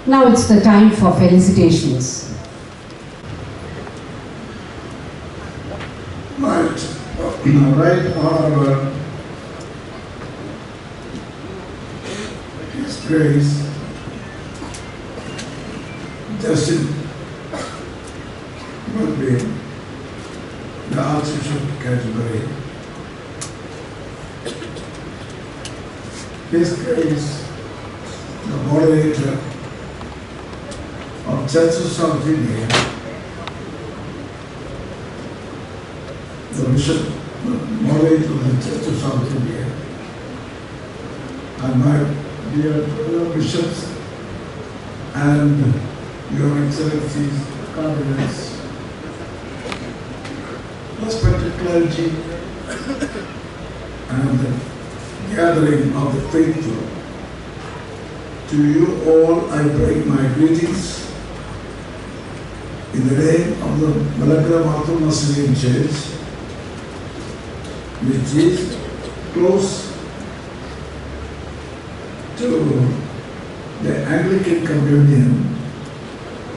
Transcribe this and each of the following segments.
Now it's the time for felicitations. Right Honorable His Grace Justin Welby the Archbishop of Canterbury, His Grace the Moderator of Churches of India, the Bishop, the Moderator of the Church of South India, and my dear fellow bishops and Your Excellencies, Cardinals, respected clergy, and the gathering of the faithful. To you all I bring my greetings in the name of the Malacca Martha Muslim Church, which is close to the Anglican Communion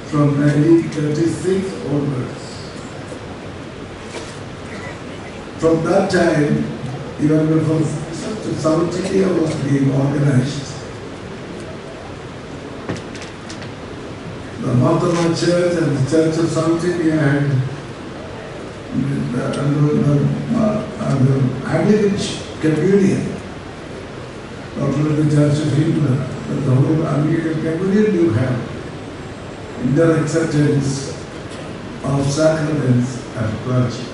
from 1936 onwards. From that time, even before South India was being organized, the Martha Church and the Church of South India had the Anglican Communion, not only the Church of England, but the whole Anglican Communion you have in their acceptance of sacraments and clergy.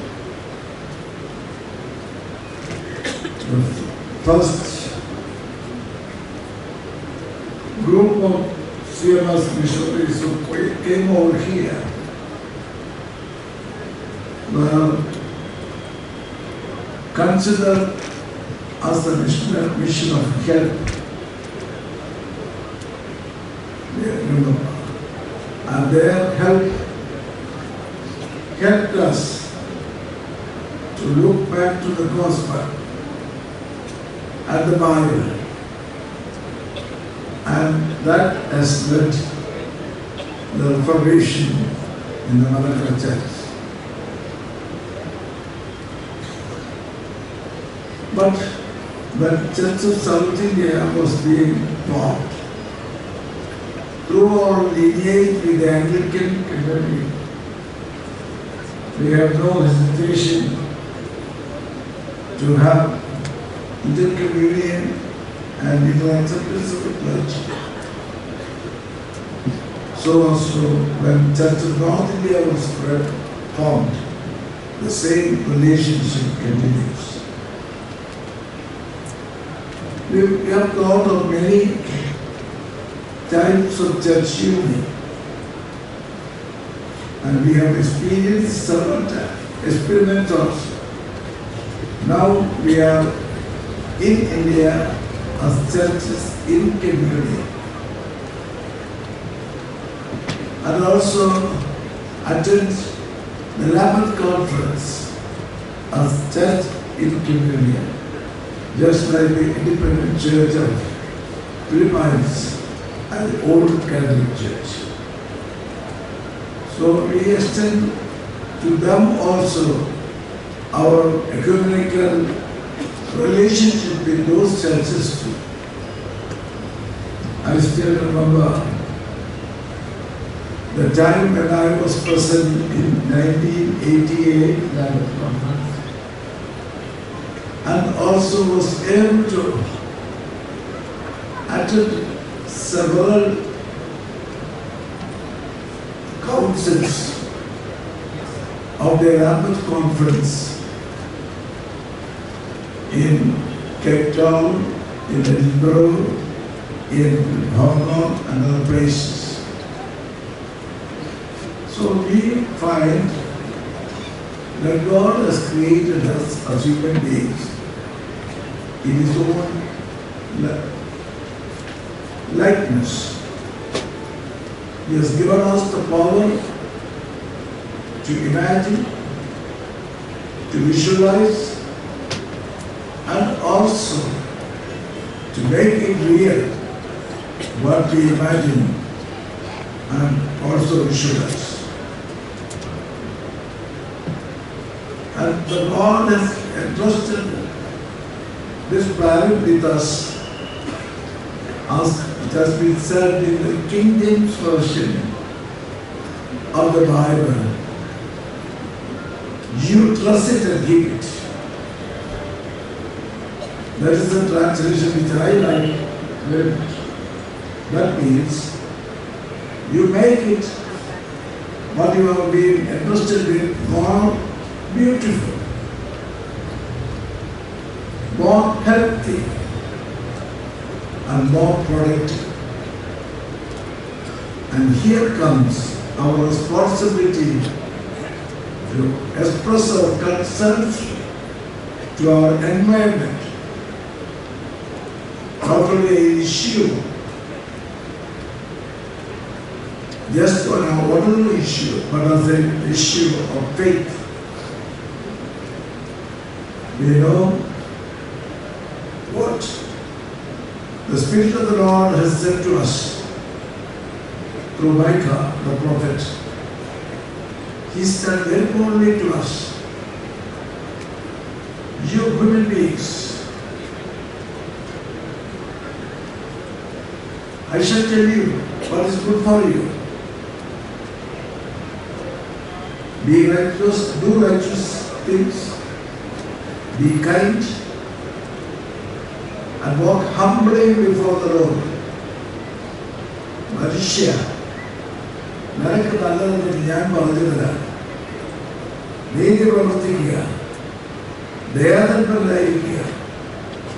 The first group of CMS missionaries who came over here were considered as a mission of help. And their help helped us to look back to the Gospel and the Bible, and that has led the Reformation in the Malacca Church. But when Church of South India was being formed, through our lineage with the Anglican community, we have no hesitation to have intercommunion and interacceptance of the clergy. So also when Church of North India was formed, the same relationship continues. We have thought of many types of church union, and we have experienced several experiments also. Now we are in India as churches in community, and also attend the 11th conference as church in communion, just like the independent church of Philippines and the old Catholic Church. So we extend to them also our ecumenical relationship with those churches too. I still remember the time when I was present in 1988 and also was able to attend several councils of the Rampant Conference in Cape Town, in Edinburgh, in Hong Kong and other places. So we find that God has created us as human beings in His own likeness. He has given us the power to imagine, to visualize, and also to make it real what we imagine and also visualize. And the Lord has entrusted this planet with us, as it has been said in the King James Version of the Bible. You trust it and give it. That is the translation which I like very much. That means you make it what you have been entrusted with more beautiful, more healthy, and more productive. And here comes our responsibility to express our concern to our environment. Not only an issue, just on an ordinary issue, but as an issue of faith. We know what the Spirit of the Lord has said to us through Micah, the prophet. He said very boldly to us, you human beings, I shall tell you what is good for you. Be righteous, do righteous things, be kind, and walk humbly before the Lord. Marisha, നിനക്ക് നല്ലതെന്ന് ഞാൻ പറഞ്ഞു തരാം. നീതി പ്രവർത്തിക്കുക, ദയാതന്മരായിരിക്കുക,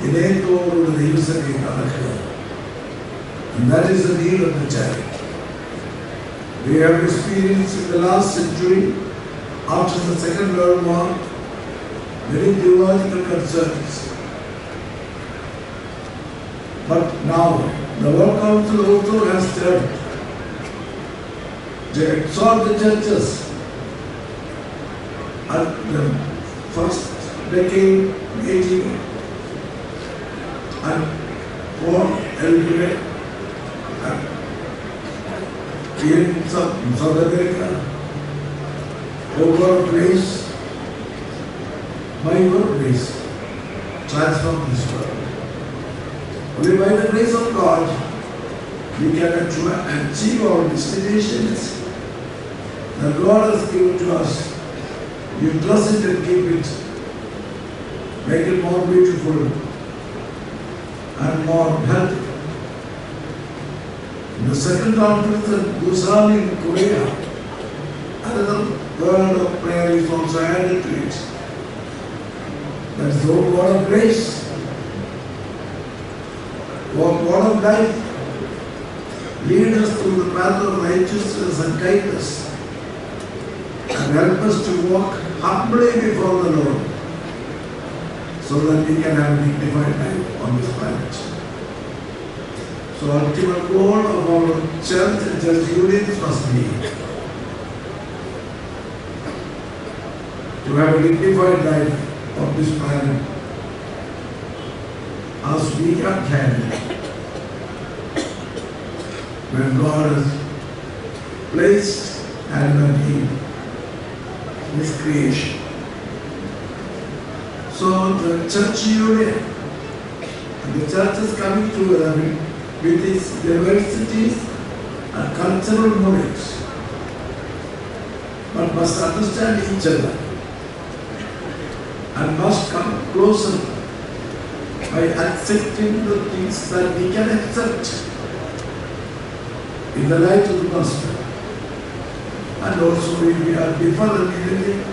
വിനയത്തോടുകൂടി ദൈവസന്നിധി നടക്കുക. And that is the need of the child. We have experienced in the last century, after the Second World War, very theological concerns. But now, the World Council also has started to exhort the churches at the first decade meeting and for elderly in South America, over a place, my workplace, transform this world. Only by the grace of God, we can achieve our destinations that God has given to us. You trust it and keep it, make it more beautiful and more healthy. The second conference at Busan in Korea, another word of prayer is also added to it. That is the word of grace, word of life. Lead us through the path of righteousness and kindness, and help us to walk humbly before the Lord, so that we can have a dignified life on this planet. So ultimate goal of our church and church unions must be to have a dignified life of this planet as we can carry when God has placed humanity in His creation. So the church union, and the church is coming together with its diversities and cultural knowledge, but must understand each other and must come closer by accepting the things that we can accept in the light of the gospel. And also if we are different in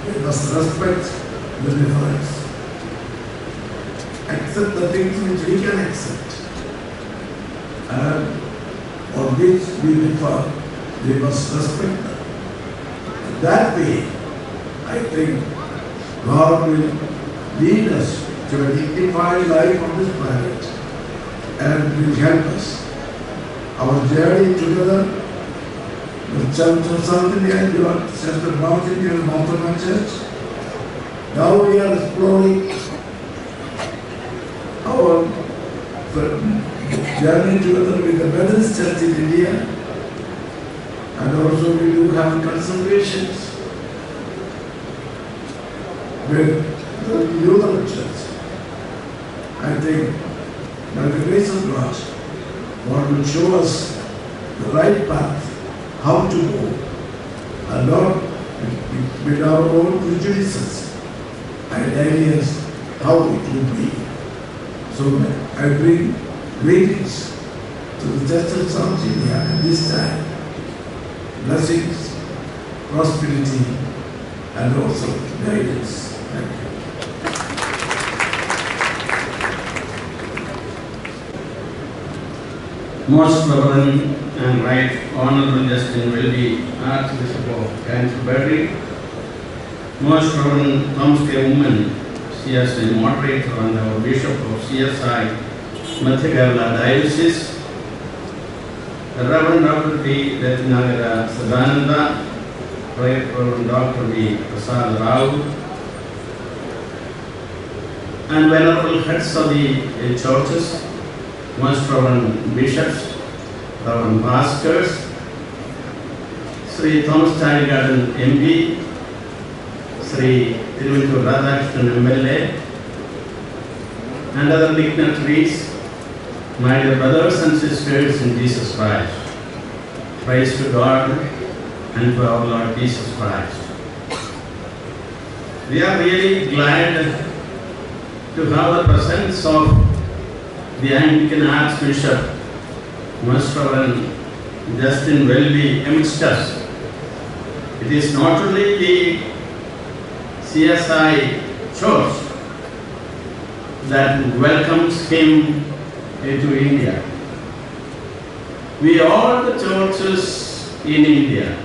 we must respect the difference. Accept the things which we can accept. And on which we differ, we must respect them. And that way, I think God will lead us to a dignified life on this planet and will help us. Our journey together, the Church of South India, Church of North India, and Northern Church. Now we are exploring our journey together with the Methodist Church in India, and also we do have consultations with the Lutheran Church. I think by the grace of God, God will show us the right path, how to go, and not with our own prejudices and ideas how it would be. So I bring greetings to the Church of South India at this time. Blessings, prosperity, and also guidance. Thank you. Most Reverend and Right Honorable Justin Welby, Archbishop of Canterbury, Most Reverend Thomas K. Woman, CSI Moderator and our Bishop of CSI Mathagala Diocese, Reverend Dr. P. Ratnagara Sadananda, Right Reverend Dr. B. Prasad Rao, and Venerable Heads of the churches, Most Reverend Bishops, Reverend Pastors, Sri Thomas Charigarden MP, Sri Tiruventur Radhakrishnan MLA, and other dignitaries, my dear brothers and sisters in Jesus Christ. Praise to God and to our Lord Jesus Christ. We are really glad to have the presence of the Anglican Archbishop, Most Reverend Justin Welby, amidst us. It is not only the CSI Church that welcomes him to India. We all the churches in India,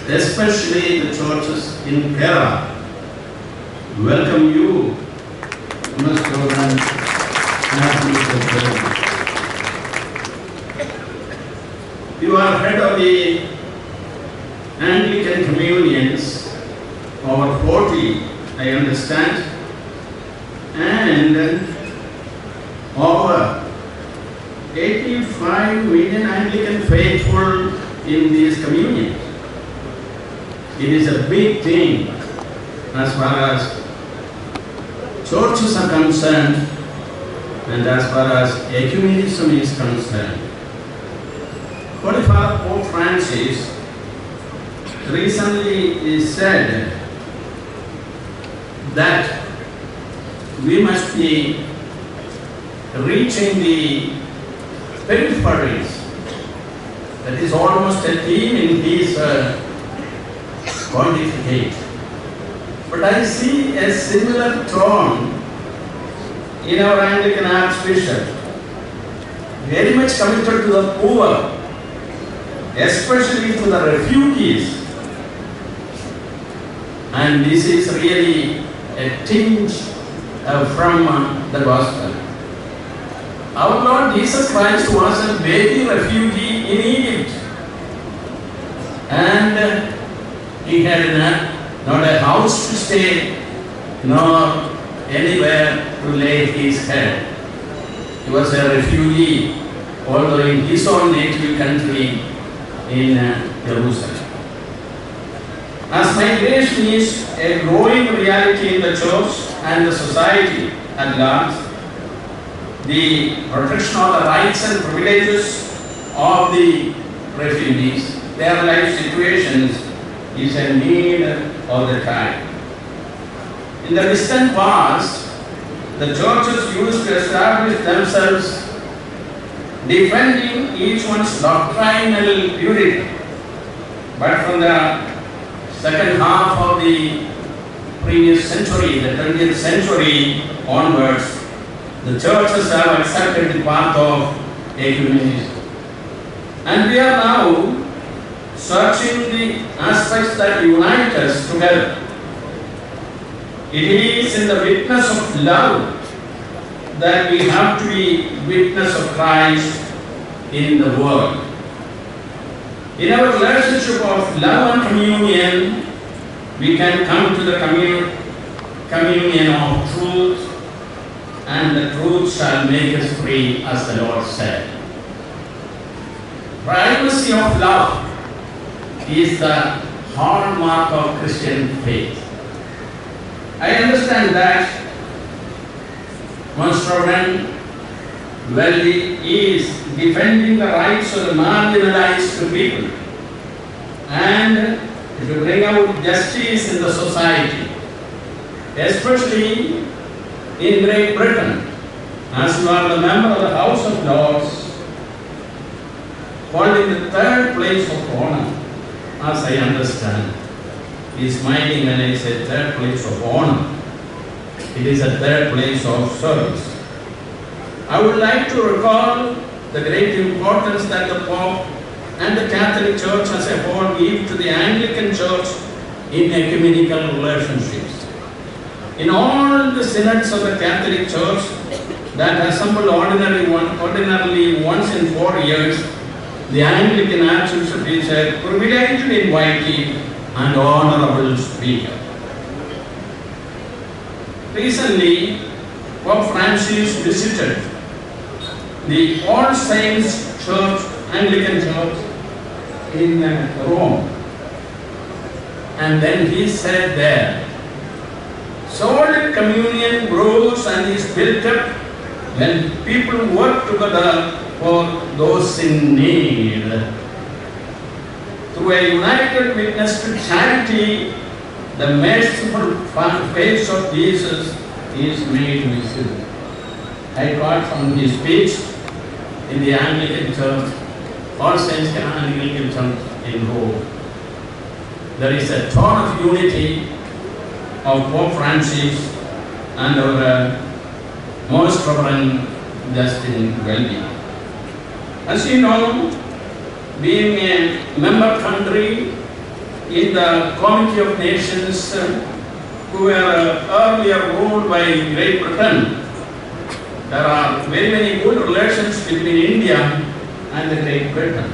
especially the churches in Kerala, welcome you, Most Reverend Archbishop. You are head of the Anglican communions, over 40, I understand, and over 85 million Anglican faithful in these communions. It is a big thing as far as churches are concerned and as far as ecumenism is concerned. Holy Father Pope Francis recently said that we must be reaching the peripheries. That is almost a theme in his pontificate. But I see a similar tone in our Anglican Archbishop, very much committed to the poor, especially to the refugees. And this is really a tinge from the gospel. Our Lord Jesus Christ was a baby refugee in Egypt, and he had not a house to stay, nor anywhere to lay his head. He was a refugee, although in his own native country in Jerusalem. As migration is a growing reality in the church and the society at large, the protection of the rights and privileges of the refugees, their life situations, is a need of the time. In the distant past, the churches used to establish themselves, defending each one's doctrinal purity. But from the second half of the previous century, the 20th century onwards, the churches have accepted the path of ecumenism. And we are now searching the aspects that unite us together. It is in the witness of love that we have to be witness of Christ in the world. In our relationship of love and communion, we can come to the communion of truth, and the truth shall make us free, as the Lord said. Primacy of love is the hallmark of Christian faith. I understand that Most Reverend Welby is defending the rights of the marginalized people and to bring out justice in the society, especially in Great Britain. As you are the member of the House of Lords, holding the third place of honor, as I understand. He is smiling when I say third place of honor. It is a third place of service. I would like to recall the great importance that the Pope and the Catholic Church as a whole give to the Anglican Church in ecumenical relationships. In all the synods of the Catholic Church that assemble ordinarily once in 4 years, the Anglican Archbishop is a privileged invitee and honorable speaker. Recently, Pope Francis visited the All Saints Church, Anglican Church in Rome, and then he said there, solid communion grows and is built up when people work together for those in need. Through a united witness to charity, the merciful face of Jesus is made visible. I got from his speech in the Anglican Church, All Saints Anglican Church in Rome. There is a tone of unity of Pope Francis and our Most Reverend Justin Welby. As you know, being a member country in the Committee of Nations who were earlier ruled by Great Britain, there are very many good relations between India and the Great Britain.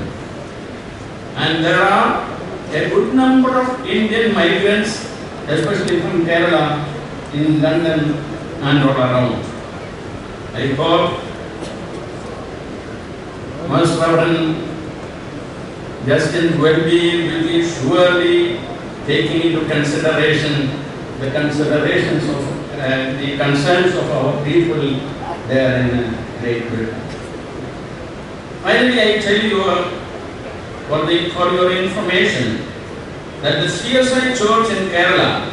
And there are a good number of Indian migrants, especially from Kerala, in London and all around. I hope Most Reverend Justin Welby will be surely taking into consideration the concerns of our people there in Great Britain. Finally, I tell you for your information that the CSI Church in Kerala,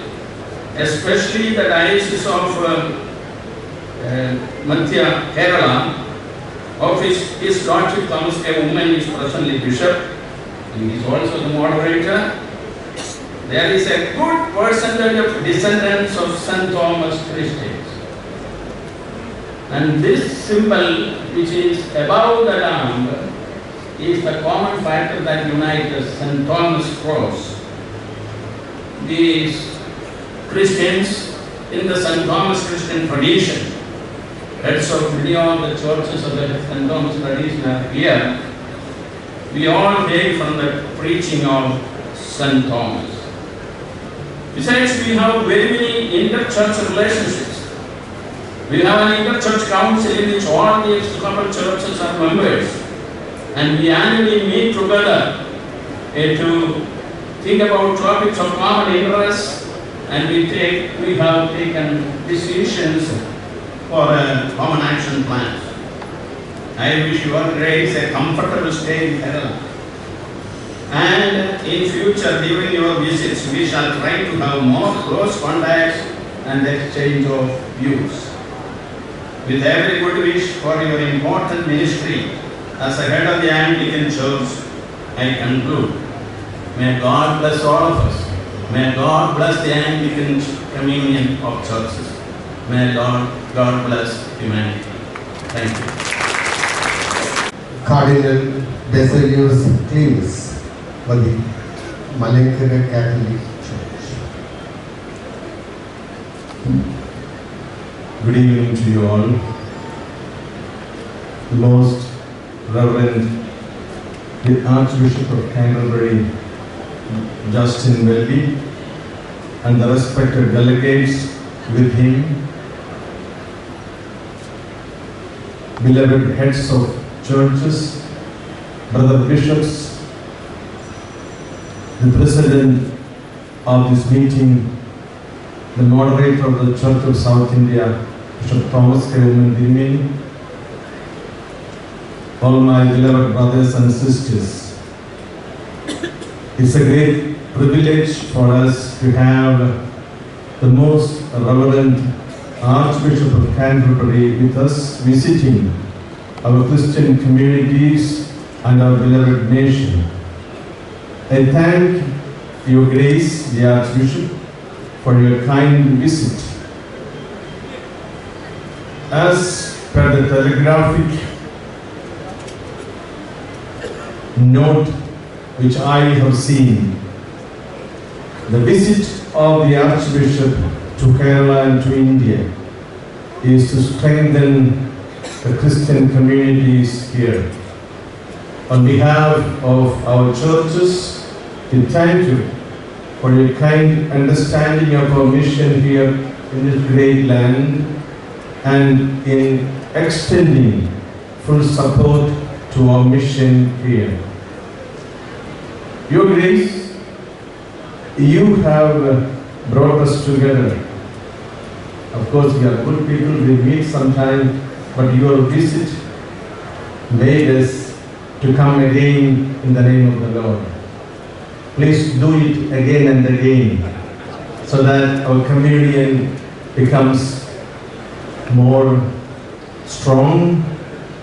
especially the Diocese of Madhya Kerala, of his Lordship Thomas A. Woman is presently Bishop, and he is also the moderator. There is a good percentage of descendants of St. Thomas Christians. And this symbol, which is above the lamb, is the common factor that unites us, St. Thomas Cross. These Christians in the St. Thomas Christian tradition, heads of many of the churches of the St. Thomas tradition are here. We all hail from the preaching of St. Thomas. Besides, we have very many inter-church relationships. We have an inter-church council in which all the Episcopal churches are members, and we annually meet together to think about topics of common interest, and we have taken decisions for a common action plan. I wish your grace a comfortable stay in Kerala. And in future, during your visits, we shall try to have more close contacts and exchange of views. With every good wish for your important ministry as a head of the Anglican Church, I conclude. May God bless all of us. May God bless the Anglican communion of churches. May God bless humanity. Thank you. Cardinal Basilius Cleves for the Malankara Catholic Church. Good evening to you all. The Most Reverend the Archbishop of Canterbury, Justin Welby, and the respected delegates with him, beloved heads of churches, brother bishops, the president of this meeting, the moderator of the Church of South India, Bishop Thomas Kottayam, all my beloved brothers and sisters. It's a great privilege for us to have the Most Reverend Archbishop of Canterbury with us, visiting our Christian communities and our beloved nation. I thank Your Grace, the Archbishop, for your kind visit. As per the telegraphic note which I have seen, the visit of the Archbishop to Kerala and to India is to strengthen the Christian communities here. On behalf of our churches, we thank you for your kind understanding of our mission here in this great land and in extending full support to our mission here. Your Grace, you have brought us together. Of course, we are good people, we meet sometime, but your visit made us to come again in the name of the Lord. Please do it again and again, so that our communion becomes more strong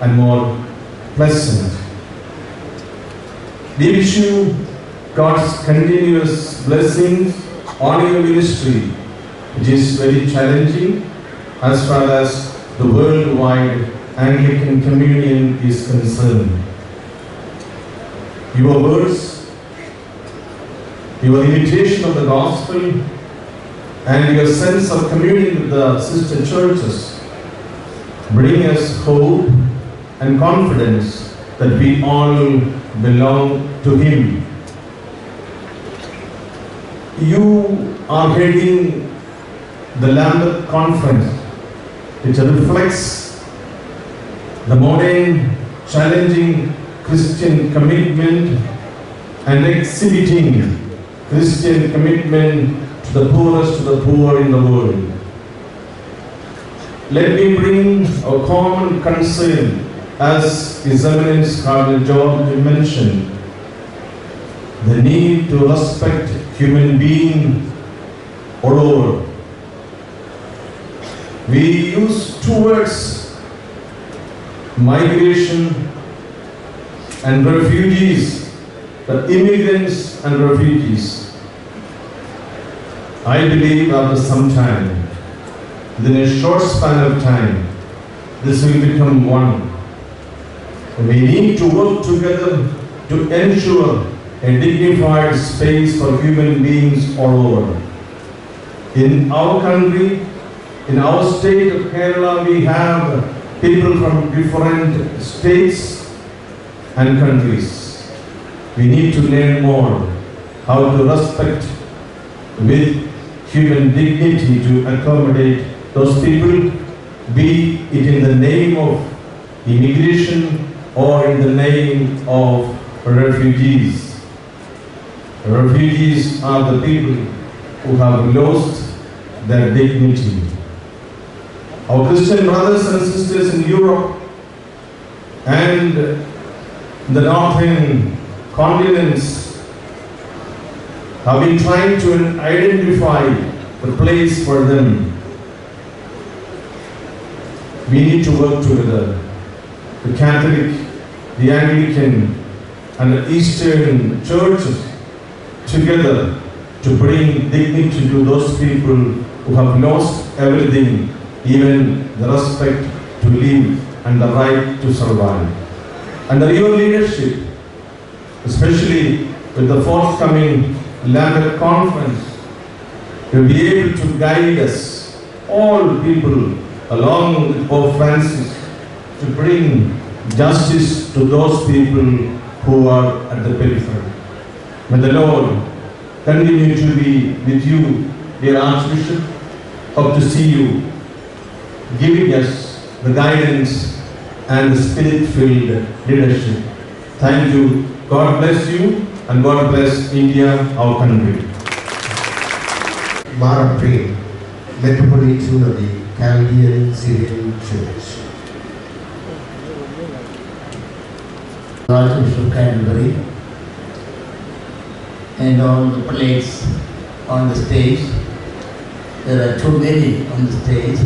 and more pleasant. We wish you God's continuous blessings on your ministry, which is very challenging as far as the worldwide Anglican communion is concerned. Your words, your imitation of the gospel, and your sense of communion with the sister churches bring us hope and confidence that we all belong to Him. You are heading the Lambeth Conference, which reflects the modern, challenging Christian commitment and exhibiting Christian commitment to the poorest of the poor in the world. Let me bring a common concern, as His Eminence Cardinal George mentioned, the need to respect human beings all over. We use two words, migration and refugees, the immigrants and refugees. I believe after some time, within a short span of time, this will become one. We need to work together to ensure a dignified space for human beings all over. In our country, in our state of Kerala, we have people from different states and countries. We need to learn more how to respect with human dignity to accommodate those people, be it in the name of immigration or in the name of refugees. Refugees are the people who have lost their dignity. Our Christian brothers and sisters in Europe and the northern continents have been trying to identify the place for them. We need to work together. The Catholic, the Anglican, and the Eastern churches together to bring dignity to those people who have lost everything, even the respect to live and the right to survive. Under your leadership, especially with the forthcoming Lambeth Conference, you'll be able to guide us, all people, along with Pope Francis, to bring justice to those people who are at the periphery. May the Lord continue to be with you, dear Archbishop. Hope to see you giving us the guidance and the spirit-filled leadership. Thank you. God bless you and God bless India, our country. Mara Pray, Metropolitan of the Chaldean Syrian Church. Archbishop of Canterbury and all the prelates on the stage. There are too many on the stage.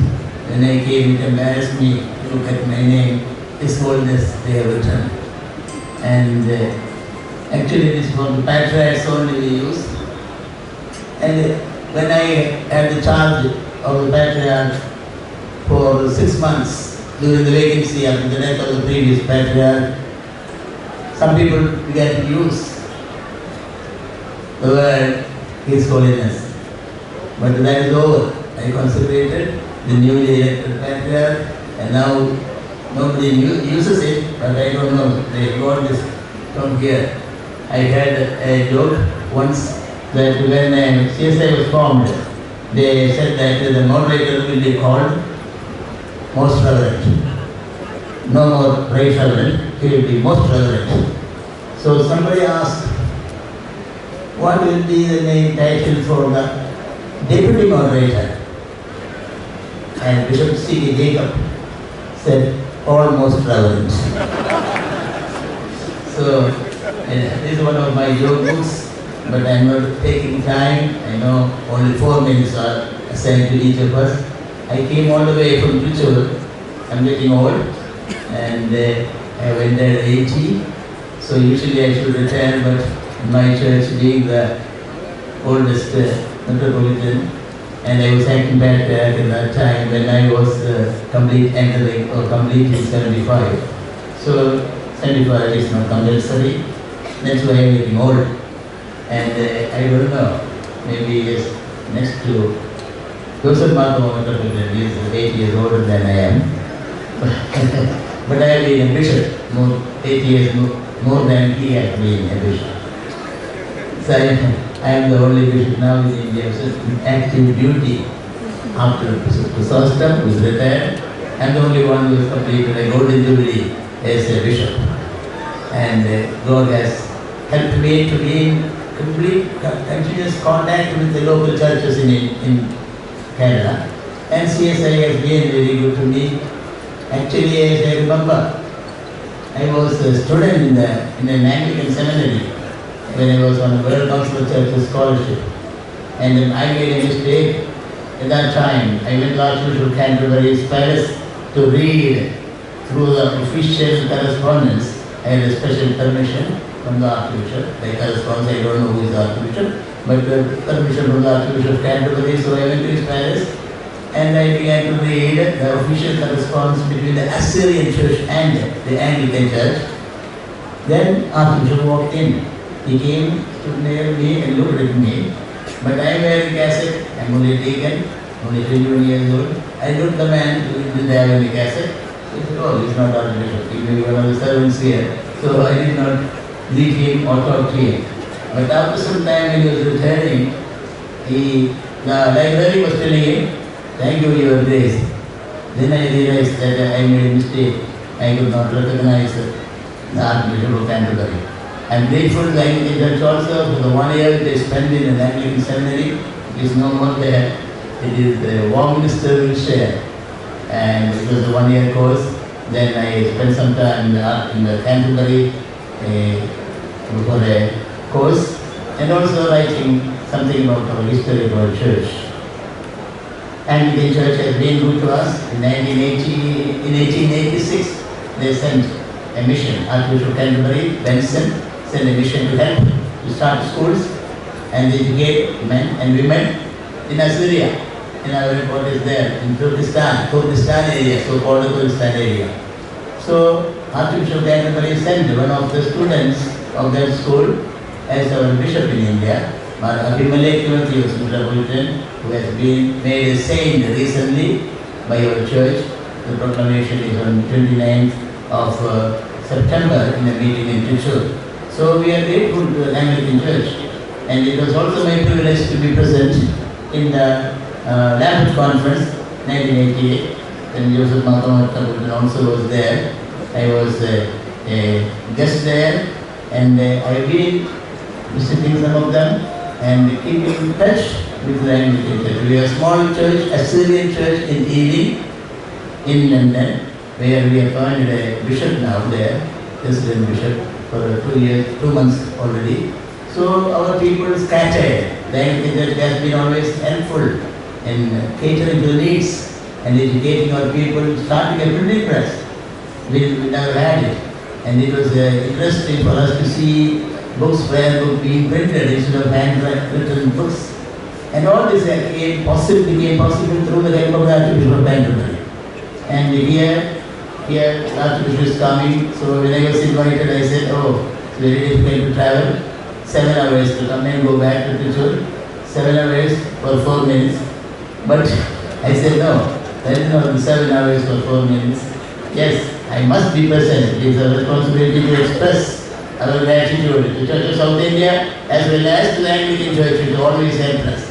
When I came, it embarrassed me to look at my name, His Holiness they have written. And actually it is for the patriarchs only we use. And when I had the charge of the patriarch for 6 months during the vacancy after the death of the previous patriarch, some people began to use the word His Holiness. But that is over. I consecrated the newly elected patriarch, and now nobody uses it, but I don't know, they got this from here. I had a joke once that when CSI was formed, they said that the moderator will be called Most Reverend. No more Right Reverend, he will be Most Reverend. So somebody asked, what will be the name title for the deputy moderator? And Bishop C. Jacob said, Almost Reverend. So this is one of my joke books, but I'm not taking time. I know only 4 minutes are assigned to each of us. I came all the way from Trichure. I'm getting old, and I went there at 80. So usually I should retire, but in my church, being the oldest metropolitan, and I was acting back at that time when I was completing 75. So 75 is not compulsory. That's why I'm getting old. And I don't know, maybe it's next to Joseph Martha Metropolitan is 8 years older than I am. But I have been a bishop, 8 years more than he has been a bishop. So I am the only bishop now in India, so in active duty after Bishop Chrysostom, who is retired. I am the only one who has completed a golden jubilee as a bishop. And God has helped me to be in complete, continuous contact with the local churches in Canada. And CSI has been very good to me. Actually, as I remember, I was a student in an Anglican seminary when I was on a World Council of Churches scholarship. And I made a mistake. At that time, I went to Archbishop of Canterbury's palace to read through the official correspondence. I had a special permission from the Archbishop. By correspondence, I don't know who is the Archbishop, but the permission from the Archbishop of Canterbury. So I went to his palace and I began to read the official correspondence between the Assyrian Church and the Anglican Church. Then Archbishop walked in. He came, stood near me and looked at me. But I am wearing cassette. I am only taken, only 21 years old. I looked at the man who didn't have any cassette. He said, oh, he's not Archbishop. He may be one of the servants here. So I did not greet him or talk to him. But after some time when he was returning, he the library was telling him, thank you, Your Grace. Then I realized that I made a mistake. I could not recognize the Archbishop of Canterbury. I am grateful to the Anglican Church also for the 1 year they spent in an Anglican seminary. It is no more there. It is the Warminster will share. And it was a 1 year course. Then I spent some time in the Canterbury for a course, and also writing something about our history of our church. Anglican Church has been good to us. In 1886, they sent a mission. Archbishop of Canterbury, Benson, sent a mission to help to start schools and educate men and women in Assyria, in our what is there, in Kurdistan area, so-called Kurdistan area. So Archbishop of Canterbury sent one of the students of that school as our bishop in India, Ecumenical, who has been made a saint recently by our church. The proclamation is on 29th of September in a meeting in Trichy. So we are grateful to the Anglican Church, and it was also my privilege to be present in the Lambeth Conference 1988, when Joseph Makamata also was there. I was a guest there, and I have been visiting some of them and keeping in touch with the Anglican Church. We are a small church, Assyrian church in Ealing, in London, where we appointed a bishop now there, President Bishop, for 2 months already. So our people scattered. The Anglican Church has been always helpful in catering to the needs and educating our people, starting a printing press. We never had it. And it was interesting for us to see books being printed instead of handwritten books. And all this became possible through the help of the Archbishop of Canterbury. And here the Archbishop is coming. So when I was invited, I said, oh, it's very difficult to travel. 7 hours to come and go back to Trichy. 7 hours for 4 minutes. But I said, no, that is not the 7 hours for 4 minutes. Yes, I must be present. It is a responsibility to express our gratitude to the Church of South India as well as to the Anglican Church, which always helped us.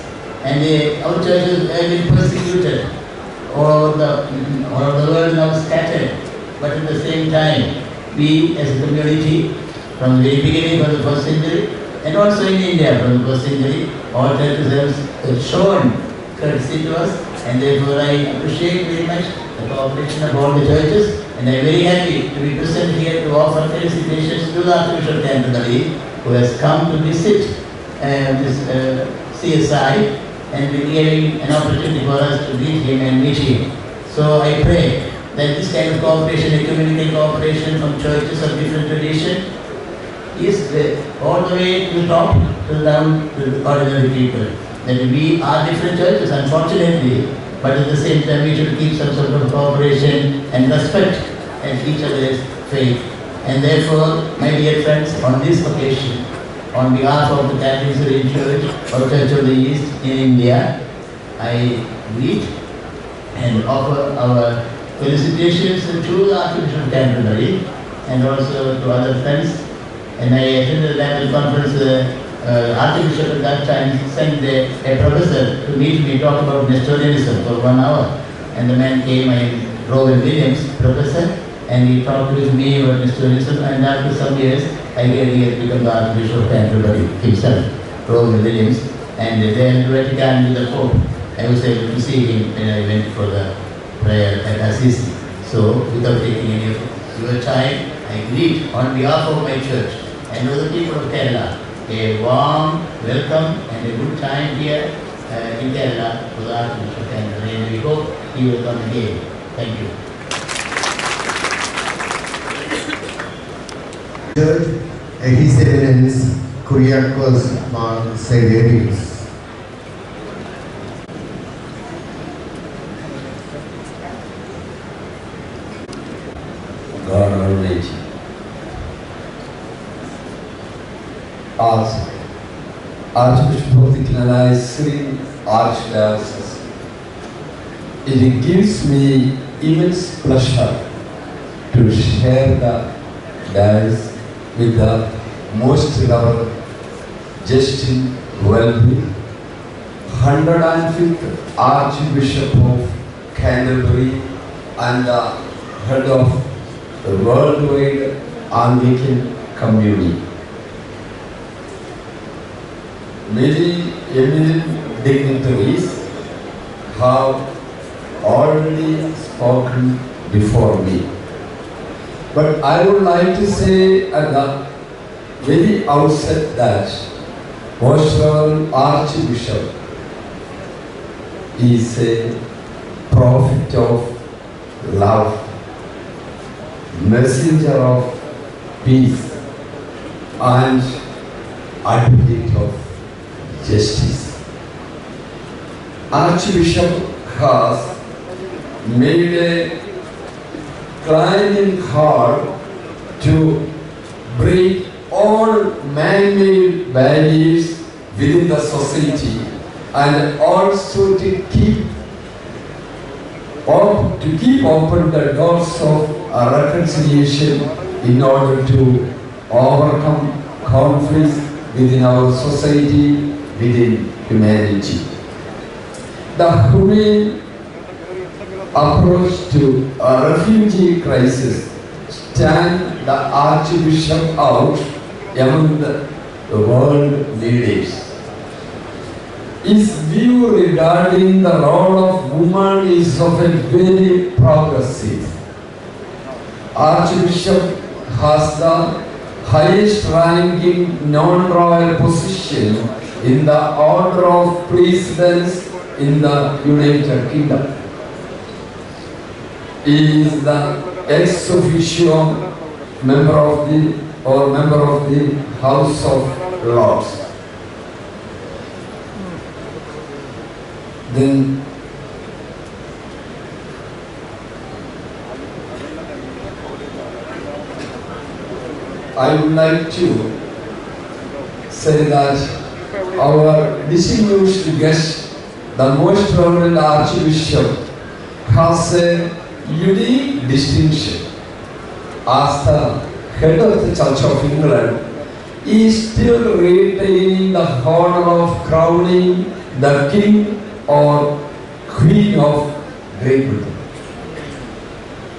And our churches have been persecuted. All the world now scattered. But at the same time, we as a community, from the very beginning of the first century, and also in India from the first century, all churches have shown courtesy to us, and therefore I appreciate very much the cooperation of all the churches, and I am very happy to be present here to offer felicitations to the Archbishop of Canterbury, who has come to visit this CSI and giving an opportunity for us to meet him and meet him. So I pray that this kind of cooperation, ecumenical cooperation from churches of different tradition, is all the way to the top, to down to the ordinary people. That we are different churches, unfortunately, but at the same time we should keep some sort of cooperation and respect each other's faith. And therefore, my dear friends, on this occasion, on behalf of the Catholic Syrian Church or Church of the East in India, I greet and offer our felicitations to the Archbishop of Canterbury and also to other friends. And I attended the Lambeth Conference. Archbishop at that time sent a professor to meet me, talk about Nestorianism for 1 hour. And the man came, Welby Williams, professor, and he talked with me about Nestorianism. And after some years, I heard he had become the Archbishop of Canterbury himself, Welby Williams. And then Vatican with the Pope, I was able to see him when I went for the prayer at Assisi. So, without taking any of your time, I greet on behalf of my church and of the people of Kerala a warm welcome and a good time here in Kerala for the Archbishop of Canterbury, and we hope he will come again. Thank you. His Eminence Kyriakos Mar Severius. God Almighty, as Archbishop of the Canterbury Syrian Archdiocese, it gives me immense pleasure to share the dais with the most Reverend Justin Welby, 105th Archbishop of Canterbury and the head of the worldwide Anglican community. Many eminent dignitaries have already spoken before me. But I would like to say at the very outset that Most Reverend Archbishop is a prophet of love, messenger of peace, and advocate of justice. Archbishop has made a climbing hard to break all man-made barriers within the society and also to keep open the doors of reconciliation in order to overcome conflicts within our society, within humanity. The humane approach to a refugee crisis stand the Archbishop out among the world leaders. His view regarding the role of woman is of a very progressive. Archbishop has the highest ranking non-royal position in the order of precedence in the United Kingdom. He is the ex officio member of the House of Lords. Then I would like to say that our distinguished guest, the Most Reverend Archbishop, has a unique distinction. As the head of the Church of England, he is still retaining the honor of crowning the King or Queen of Great Britain.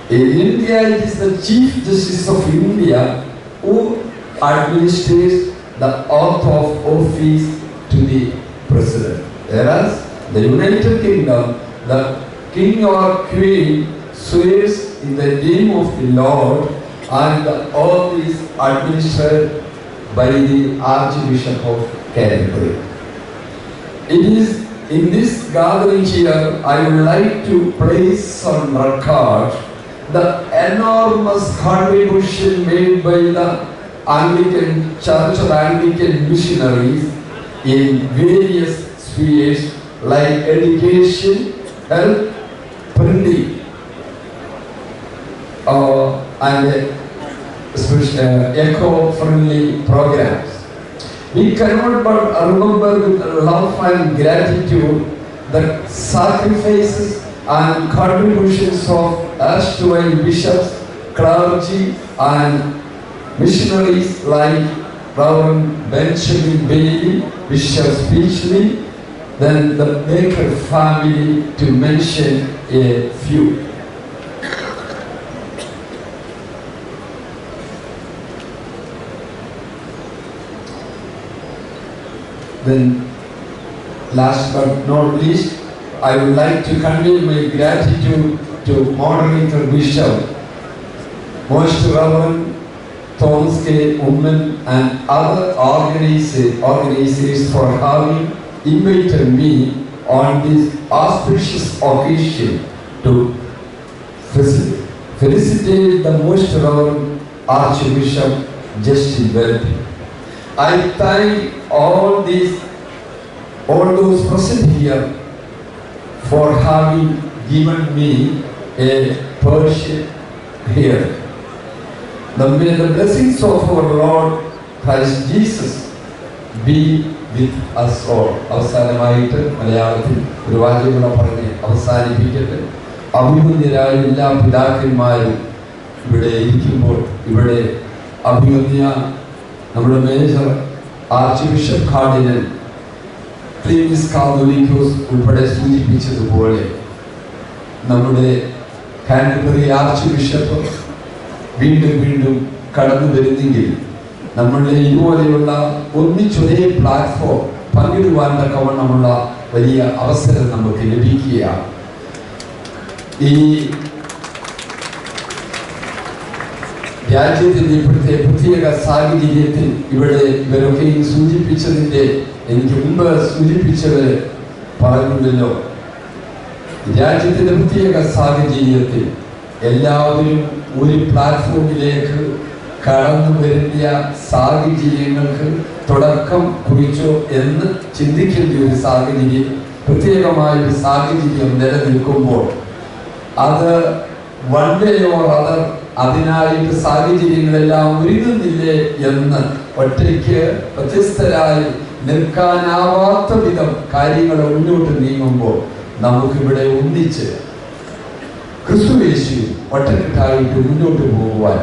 In India, it is the Chief Justice of India who administers the oath of office to the President. Whereas the United Kingdom, the King or Queen swears in the name of the Lord, and the oath is administered by the Archbishop of Canterbury. It is in this gathering here, I would like to place on record the enormous contribution made by the Anglican Church or Anglican missionaries in various spheres like education, health, printing, and eco-friendly programs. We cannot but remember with love and gratitude the sacrifices and contributions of erstwhile bishops, clergy, and missionaries like Reverend Benjamin Bailey, Bishop Speechley, then the Baker family, to mention a few. Then, last but not least, I would like to convey my gratitude to Moderator Bishop, Most Reverend Thomas K. Women, and other organizers for having invited me on this auspicious occasion to felicitate the Most Reverend Archbishop Justin Welby. I thank all those present here for having given me a portion here. May the blessings of our Lord Christ Jesus be with us all. അവസാനമായിട്ട് മലയാളത്തിൽ ഒരു വാചകം പറഞ്ഞ് അവസാനിപ്പിക്കട്ടെ. അഭിമന്യരായ എല്ലാ പിതാക്കന്മാരും ഇവിടെ ഇരിക്കുമ്പോൾ ഇവിടെ അഭിമന്യ നമ്മുടെ major arch bishop cardinal previous Catholicos ഉൾപ്പെടെ സൂചിപ്പിച്ചതുപോലെ നമ്മുടെ കാൻറ്റർബറി ആർച്ച് ബിഷപ്പ് വീണ്ടും കടന്നു വരുന്നെങ്കിൽ നമ്മളുടെ ഇതുപോലെയുള്ള ഒന്നിച്ചൊരേ പ്ലാറ്റ്ഫോം പങ്കിടുവാൻ തക്കവണ്ണമുള്ള വലിയ അവസരം നമുക്ക് ലഭിക്കുകയാണ്. ഈ രാജ്യത്തിൻ്റെ ഇപ്പോഴത്തെ പ്രത്യേക സാഹചര്യത്തിൽ ഇവരൊക്കെയും സൂചിപ്പിച്ചതിൻ്റെ എനിക്ക് മുമ്പ് സൂചിപ്പിച്ചവർ പറഞ്ഞില്ലല്ലോ, രാജ്യത്തിൻ്റെ പ്രത്യേക സാഹചര്യത്തിൽ എല്ലാവരും ഒരു പ്ലാറ്റ്ഫോമിലേക്ക് കടന്നു വരുന്ന സാഹചര്യങ്ങൾക്ക് തുടക്കം കുറിച്ചോ എന്ന് ചിന്തിക്കേണ്ട ഒരു സാഹചര്യം, പ്രത്യേകമായ ഒരു സാഹചര്യം നിലനിൽക്കുമ്പോൾ അത് വൺ വേ ഓർ അതർ അതിനായിട്ട് സാഹചര്യങ്ങളെല്ലാം ഒരുങ്ങുന്നില്ലേ എന്ന് ഒറ്റയ്ക്ക് വ്യത്യസ്തരായി നിൽക്കാനാവാത്ത വിധം കാര്യങ്ങൾ മുന്നോട്ട് നീങ്ങുമ്പോൾ നമുക്കിവിടെ ഒന്നിച്ച് ക്രിസ്തുയേശു ഒറ്റക്കെട്ടായിട്ട് മുന്നോട്ട് പോകുവാൻ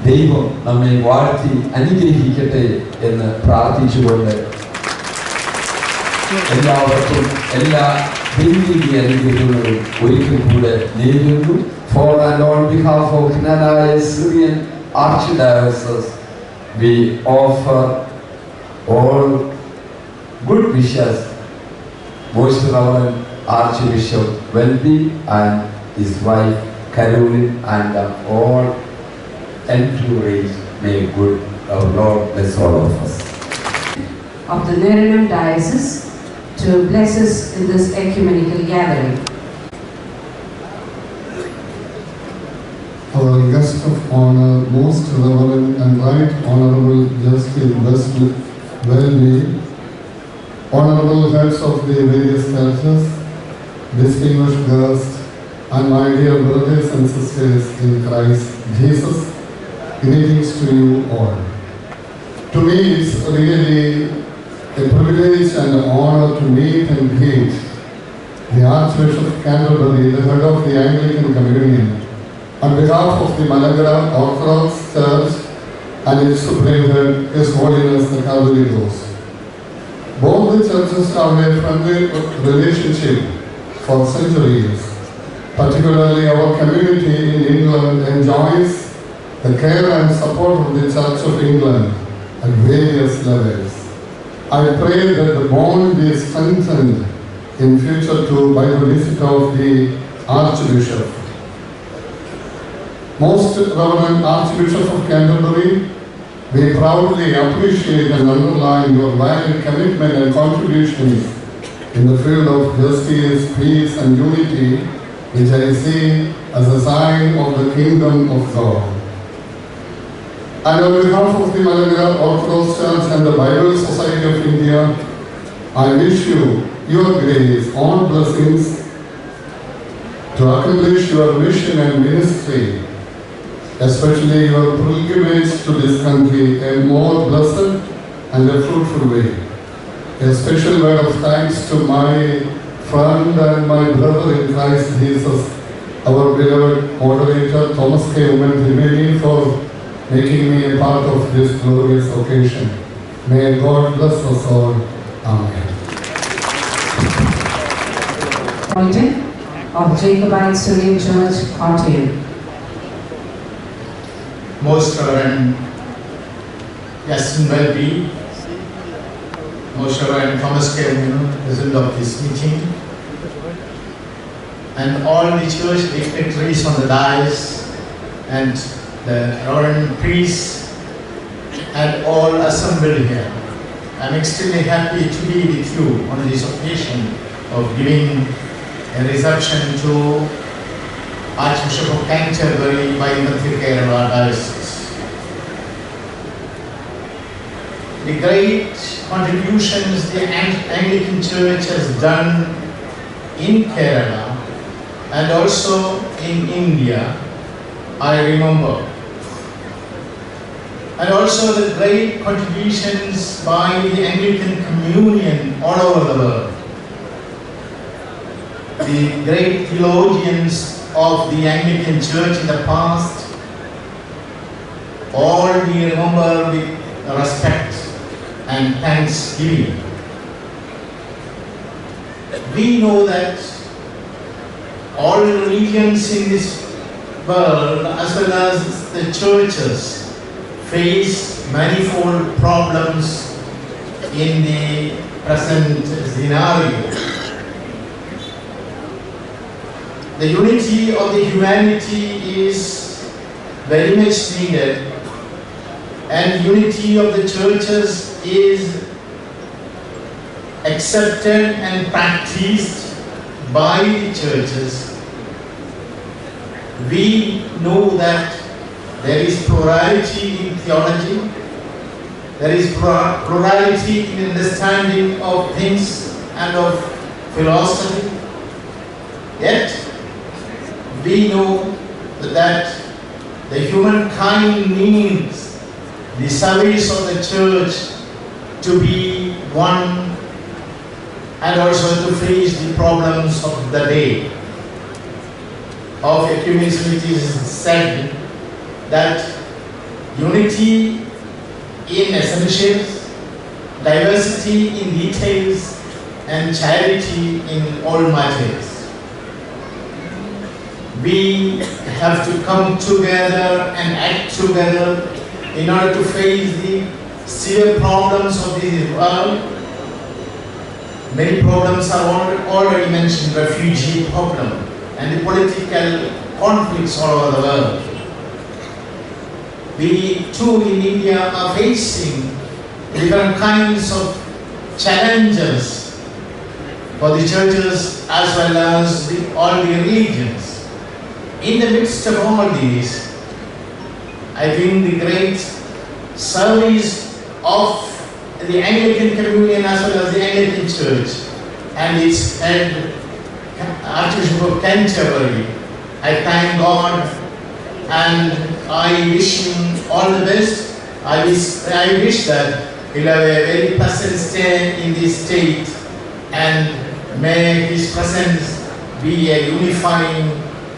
ദൈവം നമ്മെ വാഴ്ത്തി അനുഗ്രഹിക്കട്ടെ എന്ന് പ്രാർത്ഥിച്ചുകൊണ്ട് എല്ലാവർക്കും എല്ലാ ദൈവിക അനുഗ്രഹങ്ങളും ഒരിക്കൽ കൂടെ നേരുന്നു. For and on behalf of Kottayam Syrian Archdiocese, we offer all good wishes, Most Reverend Archbishop Welby and his wife Caroline and all entourage. May good our Lord bless all of us. Of the Neranam Diocese to bless us in this ecumenical gathering. Our guest of honor, Most Reverend and Right Honorable Justice Wesley Welby, honorable heads of the various churches, distinguished guests, and my dear brothers and sisters in Christ Jesus, greetings to you all. To me, it's really a privilege and an honor to meet and greet the Archbishop of Canterbury, the head of the Anglican Communion, on behalf of the Malagra Orthodox Church and its Supreme Head, His Holiness the Kottayam. Both the churches have a friendly relationship for centuries. Particularly our community in England enjoys the care and support of the Church of England at various levels. I pray that the bond be strengthened in future too by the visit of the Archbishop. Most Reverend Archbishop of Canterbury, we proudly appreciate and underline your valued commitment and contributions in the field of justice, peace and unity, which I see as a sign of the kingdom of God. And on behalf of the Malaga Orthodox Church and the Bible Society of India, I wish you your grace, all blessings to accomplish your mission and ministry, especially your pilgrimage to this country, a more blessed and a fruitful way. A special word of thanks to my friend and my brother in Christ Jesus, our beloved moderator Thomas K. Umantrimeni, for making me a part of this glorious occasion. May God bless us all. Amen. Appointed of Jacobite Syrian Church, Kottayam. Most Reverend Justin Welby, Most Reverend Thomas K. President of this meeting, and all the church dignitaries on the dais, and the Reverend priests, and all assembled here. I am extremely happy to be with you on this occasion of giving a reception to Archbishop of Canterbury by the Kerala Diocese. The great contributions the Anglican Church has done in Kerala and also in India, I remember. And also the great contributions by the Anglican Communion all over the world. The great theologians of the Anglican Church in the past, all we remember with respect and thanksgiving. we know that all religions in this world, as well as the churches, face manifold problems in the present scenario. The unity of the humanity is very much needed, and unity of the churches is accepted and practiced by the churches. We know that there is plurality in theology, there is plurality in understanding of things and of philosophy, yet we know that the humankind needs the service of the church to be one and also to face the problems of the day. Of ecumenicism it is said that unity in essentials, diversity in details, and charity in all matters. We have to come together and act together in order to face the severe problems of this world. Many problems are already mentioned: refugee problem and the political conflicts all over the world. We too in India are facing different kinds of challenges for the churches as well as all the religions. In the midst of all these, I think the great service of the Anglican Communion as well as the Anglican Church and its head, Archbishop of Canterbury, I thank God and I wish him all the best. I wish that he'll have a very pleasant stay in this state, and may his presence be a unifying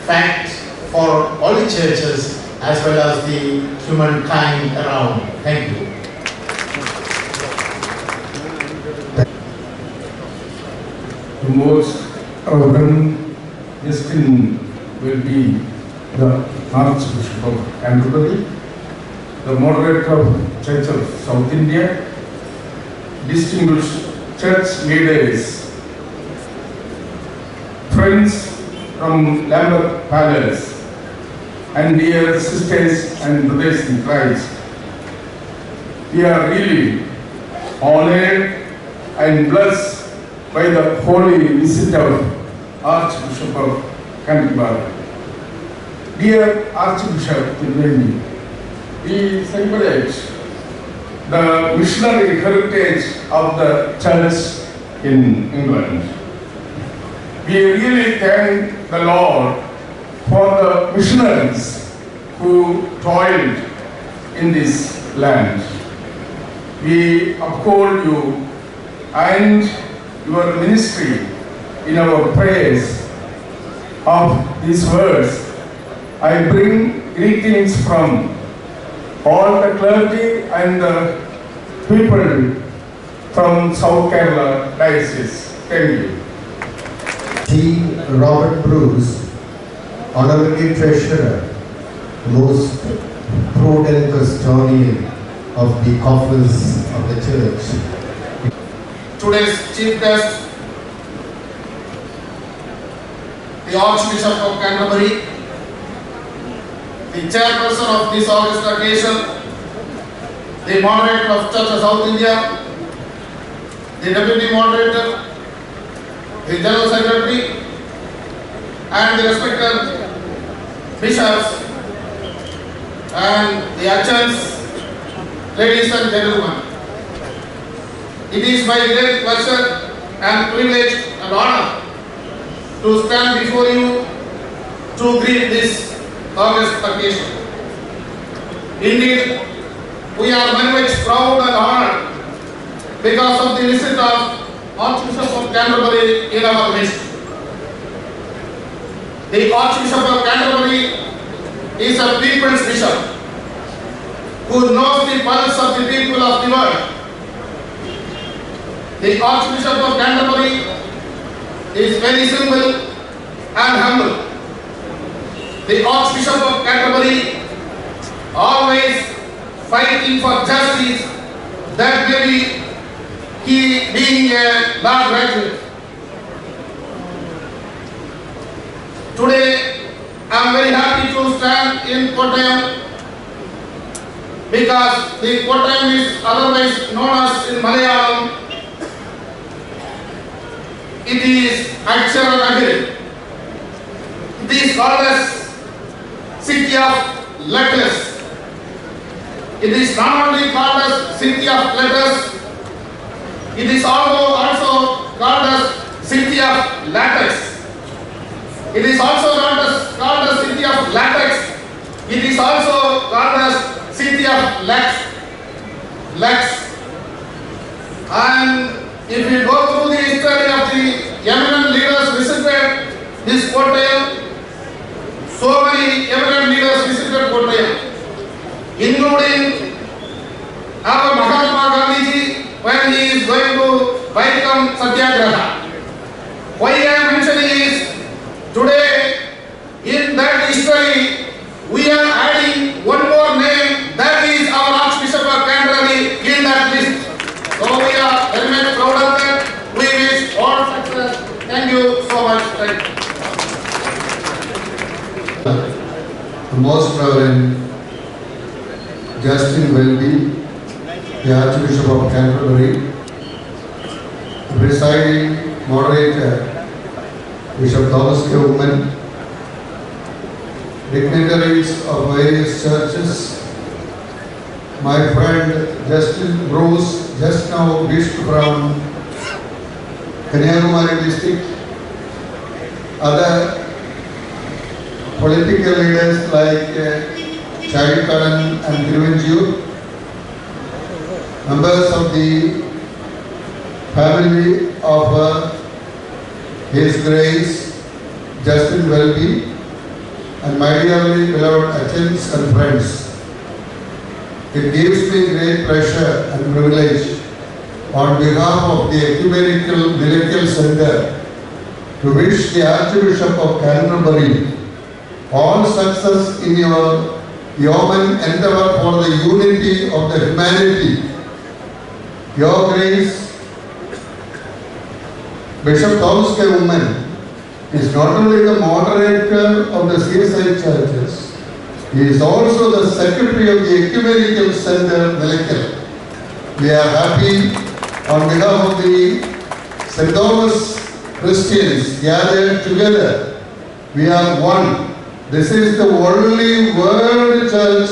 fact for all the churches as well as the humankind around. Thank you. The most Reverend Justin will be the Archbishop of Canterbury, the moderator of Church of South India, distinguished church leaders, friends from Lambeth Palace, and dear sisters and brothers in Christ. We are really honored and blessed by the holy visit of Archbishop of Canterbury. Dear Archbishop Welby, we celebrate the missionary heritage of the church in England. We really thank the Lord for the missionaries who toiled in this land. We uphold you and your ministry in our prayers. Of these words, I bring greetings from all the clergy and the people from South Kerala Diocese. Thank you. T. Robert Bruce, Honorary Treasurer, most prudent custodian of the coffers of the Church. Today's chief guest, the Archbishop of Canterbury, the chairperson of this august occasion, the moderator of Church of South India, the deputy moderator, the general secretary, and the respected bishops and the archons, ladies and gentlemen. It is my great pleasure and privilege and honor to stand before you to greet this august occasion. Indeed, we are very much proud and honored because of the visit of Archbishop of Canterbury in our midst. The Archbishop of Canterbury is a people's bishop who knows the pulse of the people of the world. The Archbishop of Canterbury is very simple and humble. The Archbishop of Canterbury always fighting for justice, that maybe he being a law graduate. Today I am very happy to stand in Kottayam because the Kottayam is otherwise known as in Malayalam, it is Akshara Nagari. It is called as City of Letters. It is not only called as City of Letters, it is also called as City of Latex. It is also called as City of Latex. It is also called as City of Lex. And if you go through the history of the eminent leaders visited this Kottayam, so many eminent leaders visited Kottayam, including our Mahatma Gandhi when he is going to Vaikam Satyagraha. Why I am mentioning is, today in that history we are adding one more name, that is our Archbishop of Canterbury in that list. So we are very much proud of that. We wish all success. Thank you so much. Thank you. The Most Reverend Justin Welby, the Archbishop of Canterbury, the presiding moderator Bishop Thomas K. dignitaries of various churches, my friend Justin Bruce, just now Bishop from Kanyakumari district, other political leaders like Child Karan and Tiruvanjiyur, members of the family of His Grace Justin Welby, and my dearly beloved attendants and friends. It gives me great pleasure and privilege on behalf of the Ecumenical Miracle Center to wish the Archbishop of Canterbury all success in your yeoman endeavor for the unity of the humanity. Your Grace, Bishop Thomas K. is not only the moderator of the CSI churches, he is also the secretary of the Ecumenical Center, Ecumenical. We are happy on behalf of the St. Thomas Christians gathered together. We are one. This is the only world church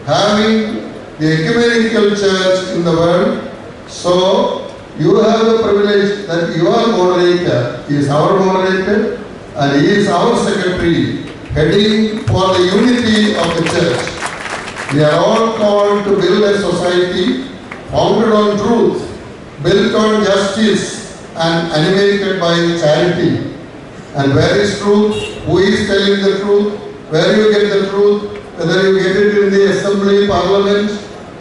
having the Ecumenical Church in the world. So, you have the privilege that your moderator is our moderator and he is our secretary, heading for the unity of the church. We are all called to build a society founded on truth, built on justice and animated by charity. And where is truth? Who is telling the truth? Where you get the truth? Whether you get it in the assembly, parliament,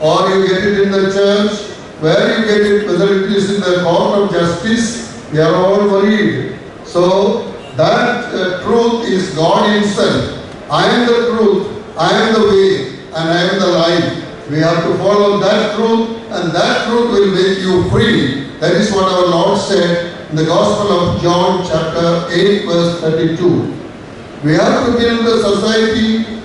or you get it in the church, where you get it, whether it is in the court of justice, we are all worried. So that truth is God Himself. I am the truth, I am the way, and I am the life. We have to follow that truth, and that truth will make you free. That is what our Lord said in the Gospel of John chapter 8 verse 32. We have to build the society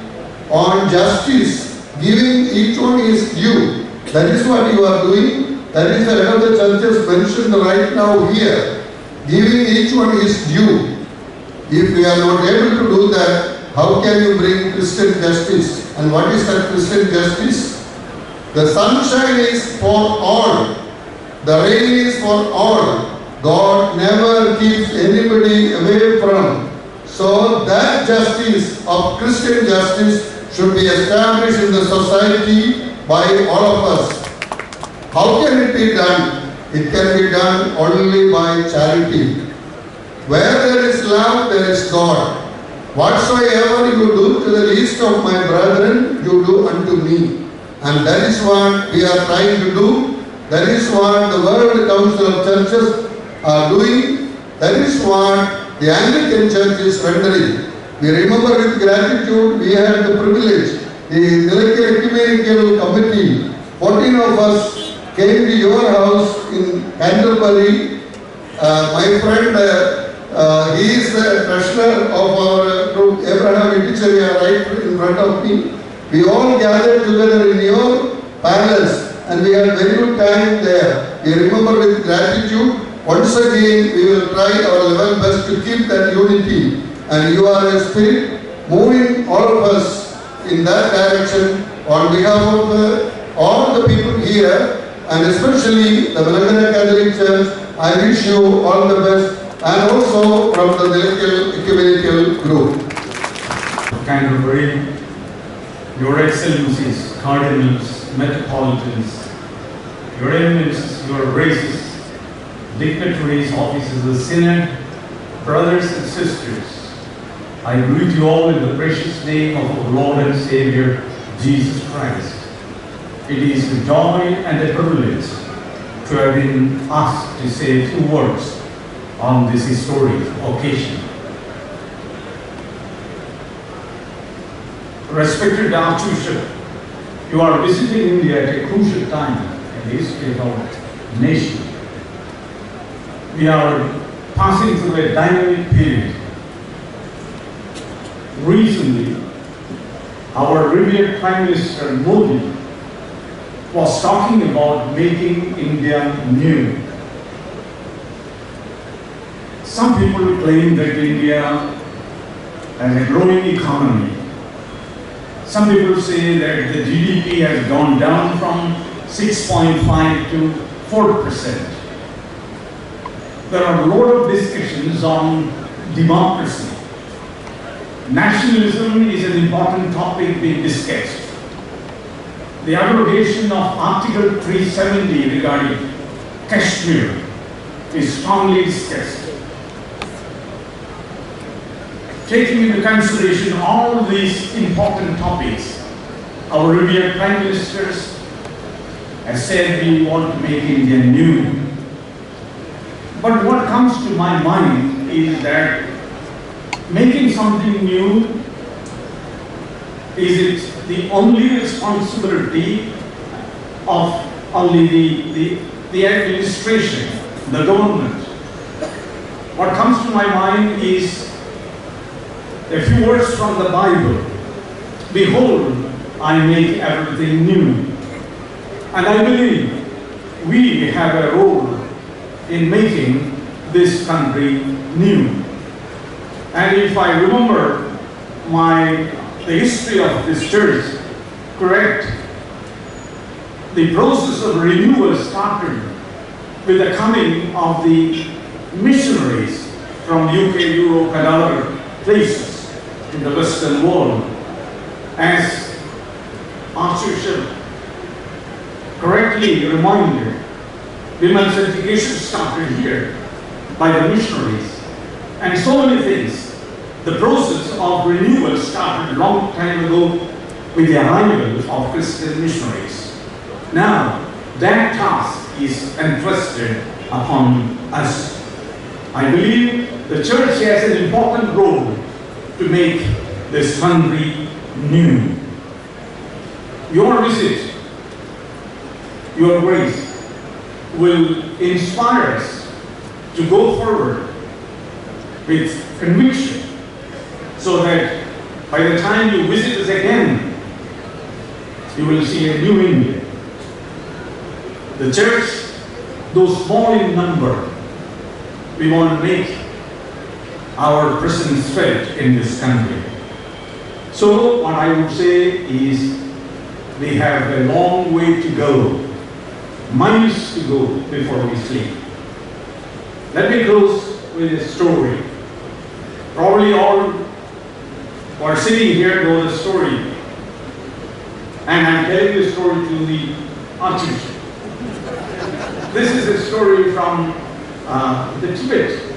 on justice, giving each one his due. That is what you are doing. That is the head of the churches mentioned right now here. Giving each one his due. If we are not able to do that, how can you bring Christian justice? And what is that Christian justice? The sunshine is for all. The rain is for all. God never keeps anybody away from. So that justice of Christian justice should be established in the society by all of us. How can it be done? It can be done only by charity. Where there is love, there is God. Whatsoever you do to the least of my brethren, you do unto me. And that is what we are trying to do. That is what the World Council of Churches are doing. That is what the Anglican Church is rendering. We remember with gratitude we had the privilege, the Ecumenical Committee, 14 of us came to your house in Canterbury. My friend, he is the treasurer of our group, Abraham Iticheria, right in front of me. We all gathered together in your palace and we had very good time there. We remember with gratitude. Once again, we will try our level best to keep that unity. And you are a spirit moving all of us in that direction on behalf of all the people here and especially the Welby Catholic Church. I wish you all the best and also from the Ecumenical Group. Canterbury, Your Excellencies, Cardinals, Metropolitans, Your Eminences, Your Graces, dignitaries, officers of the Synod, brothers and sisters, I greet you all in the precious name of our Lord and Savior, Jesus Christ. It is a joy and a privilege to have been asked to say a few words on this historic occasion. Respected Archbishop, you are visiting India at a crucial time in the history of our nation. We are passing through a dynamic period. Recently, our revered Prime Minister Modi was talking about making India new. Some people claim that India has a growing economy. Some people say that the GDP has gone down from 6.5 to 4%. There are a lot of discussions on democracy. Nationalism is an important topic being discussed. The abrogation of Article 370 regarding Kashmir is strongly discussed. Taking into consideration all these important topics, our revered Prime Ministers have said we want to make India new. But what comes to my mind is that making something new, is it the only responsibility of only the administration, the government? What comes to my mind is a few words from the Bible. Behold, I make everything new. And I believe we have a role in making this country new. And if I remember the history of this church correct, the process of renewal started with the coming of the missionaries from UK, Europe and other places in the Western world. As Archbishop correctly reminded, women's education started here by the missionaries. And so many things. The process of renewal started a long time ago with the arrival of Christian missionaries. Now, that task is entrusted upon us. I believe the church has an important role to make this country new. Your visit, your grace, will inspire us to go forward with conviction, so that by the time you visit us again, you will see a new India. The church, though small in number, we want to make our presence felt in this country. So what I would say is we have a long way to go, miles to go before we sleep. Let me close with a story. Probably all who are sitting here know the story. And I'm telling the story to the Archbishop. This is a story from the Tibet.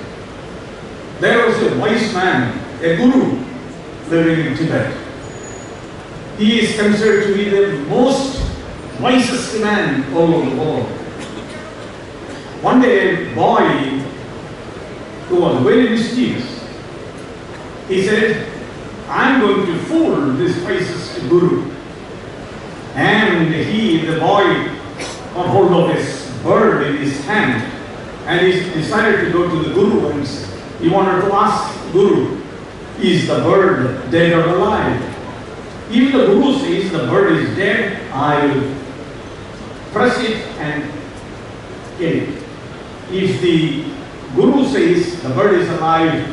There was a wise man, a guru, living in Tibet. He is considered to be the most wisest man all over the world. One day, a boy who was very mischievous. He said, I'm going to fool this Pisces Guru. And the boy, got hold of his bird in his hand, and he decided to go to the Guru and he wanted to ask Guru, is the bird dead or alive? If the Guru says the bird is dead, I will press it and kill it. If the Guru says the bird is alive,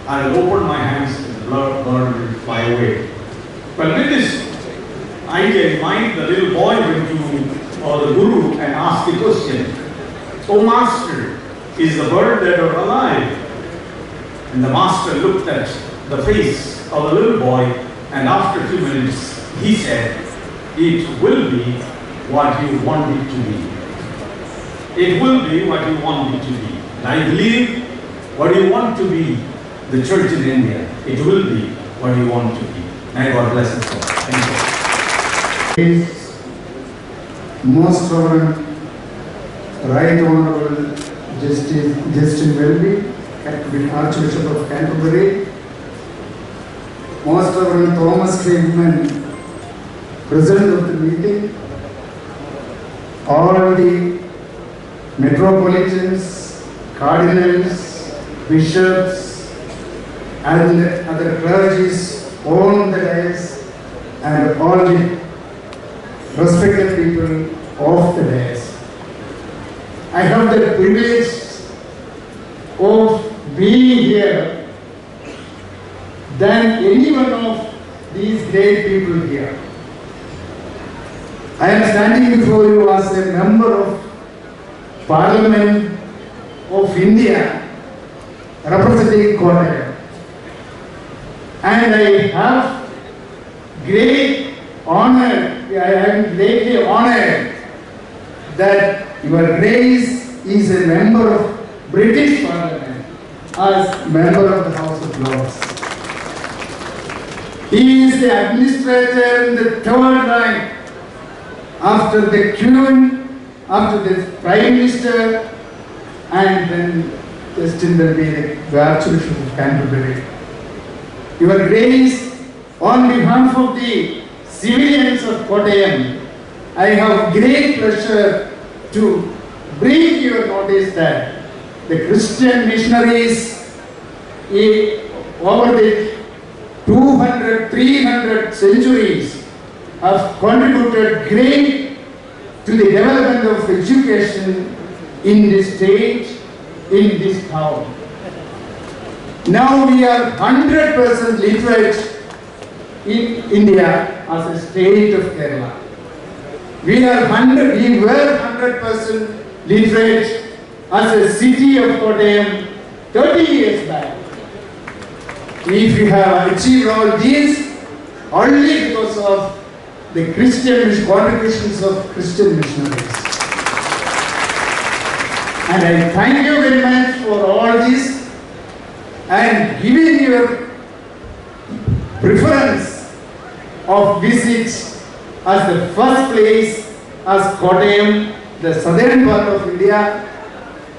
I will open my hands and the bird will fly away. Well, with this idea in mind, the little boy went to the Guru and asked the question, "Oh Master, is the bird dead or alive?" And the Master looked at the face of the little boy, and after a few minutes he said, "It will be what you want it to be. It will be what you want it to be." And I believe what you want to be, the church in India, it will be what you want to be. May God bless us all. Thank you. Most Reverend Right Honorable Justin Welby, Archbishop of Canterbury, Most Reverend Thomas Craigman, President of the meeting, all the metropolitans, cardinals, bishops, and other clergies on the dais, and all the respected people of the dais. I have the privilege of being here than any one of these great people here. I am standing before you as a member of Parliament of India representing Kottayam, and I have great honor. I am greatly honored that Your Grace is a member of British Parliament as member of the House of Lords. He is the administrator in the third rank after the Queen, after the Prime Minister, and then Justin will be the Archbishop of Canterbury. Your Grace, on behalf of the civilians of Kottayam, I have great pleasure to bring your notice that the Christian missionaries over the 200, 300 centuries have contributed great to the development of education in this state, in this town. Now we are 100% literate in India as a state of Kerala. We were 100% literate as a city of Kottayam 30 years back. If you have achieved all these, only because of the Christian contributions of Christian missionaries. And I thank you very much for all this and giving your preference of visits as the first place as Kottayam, the southern part of India,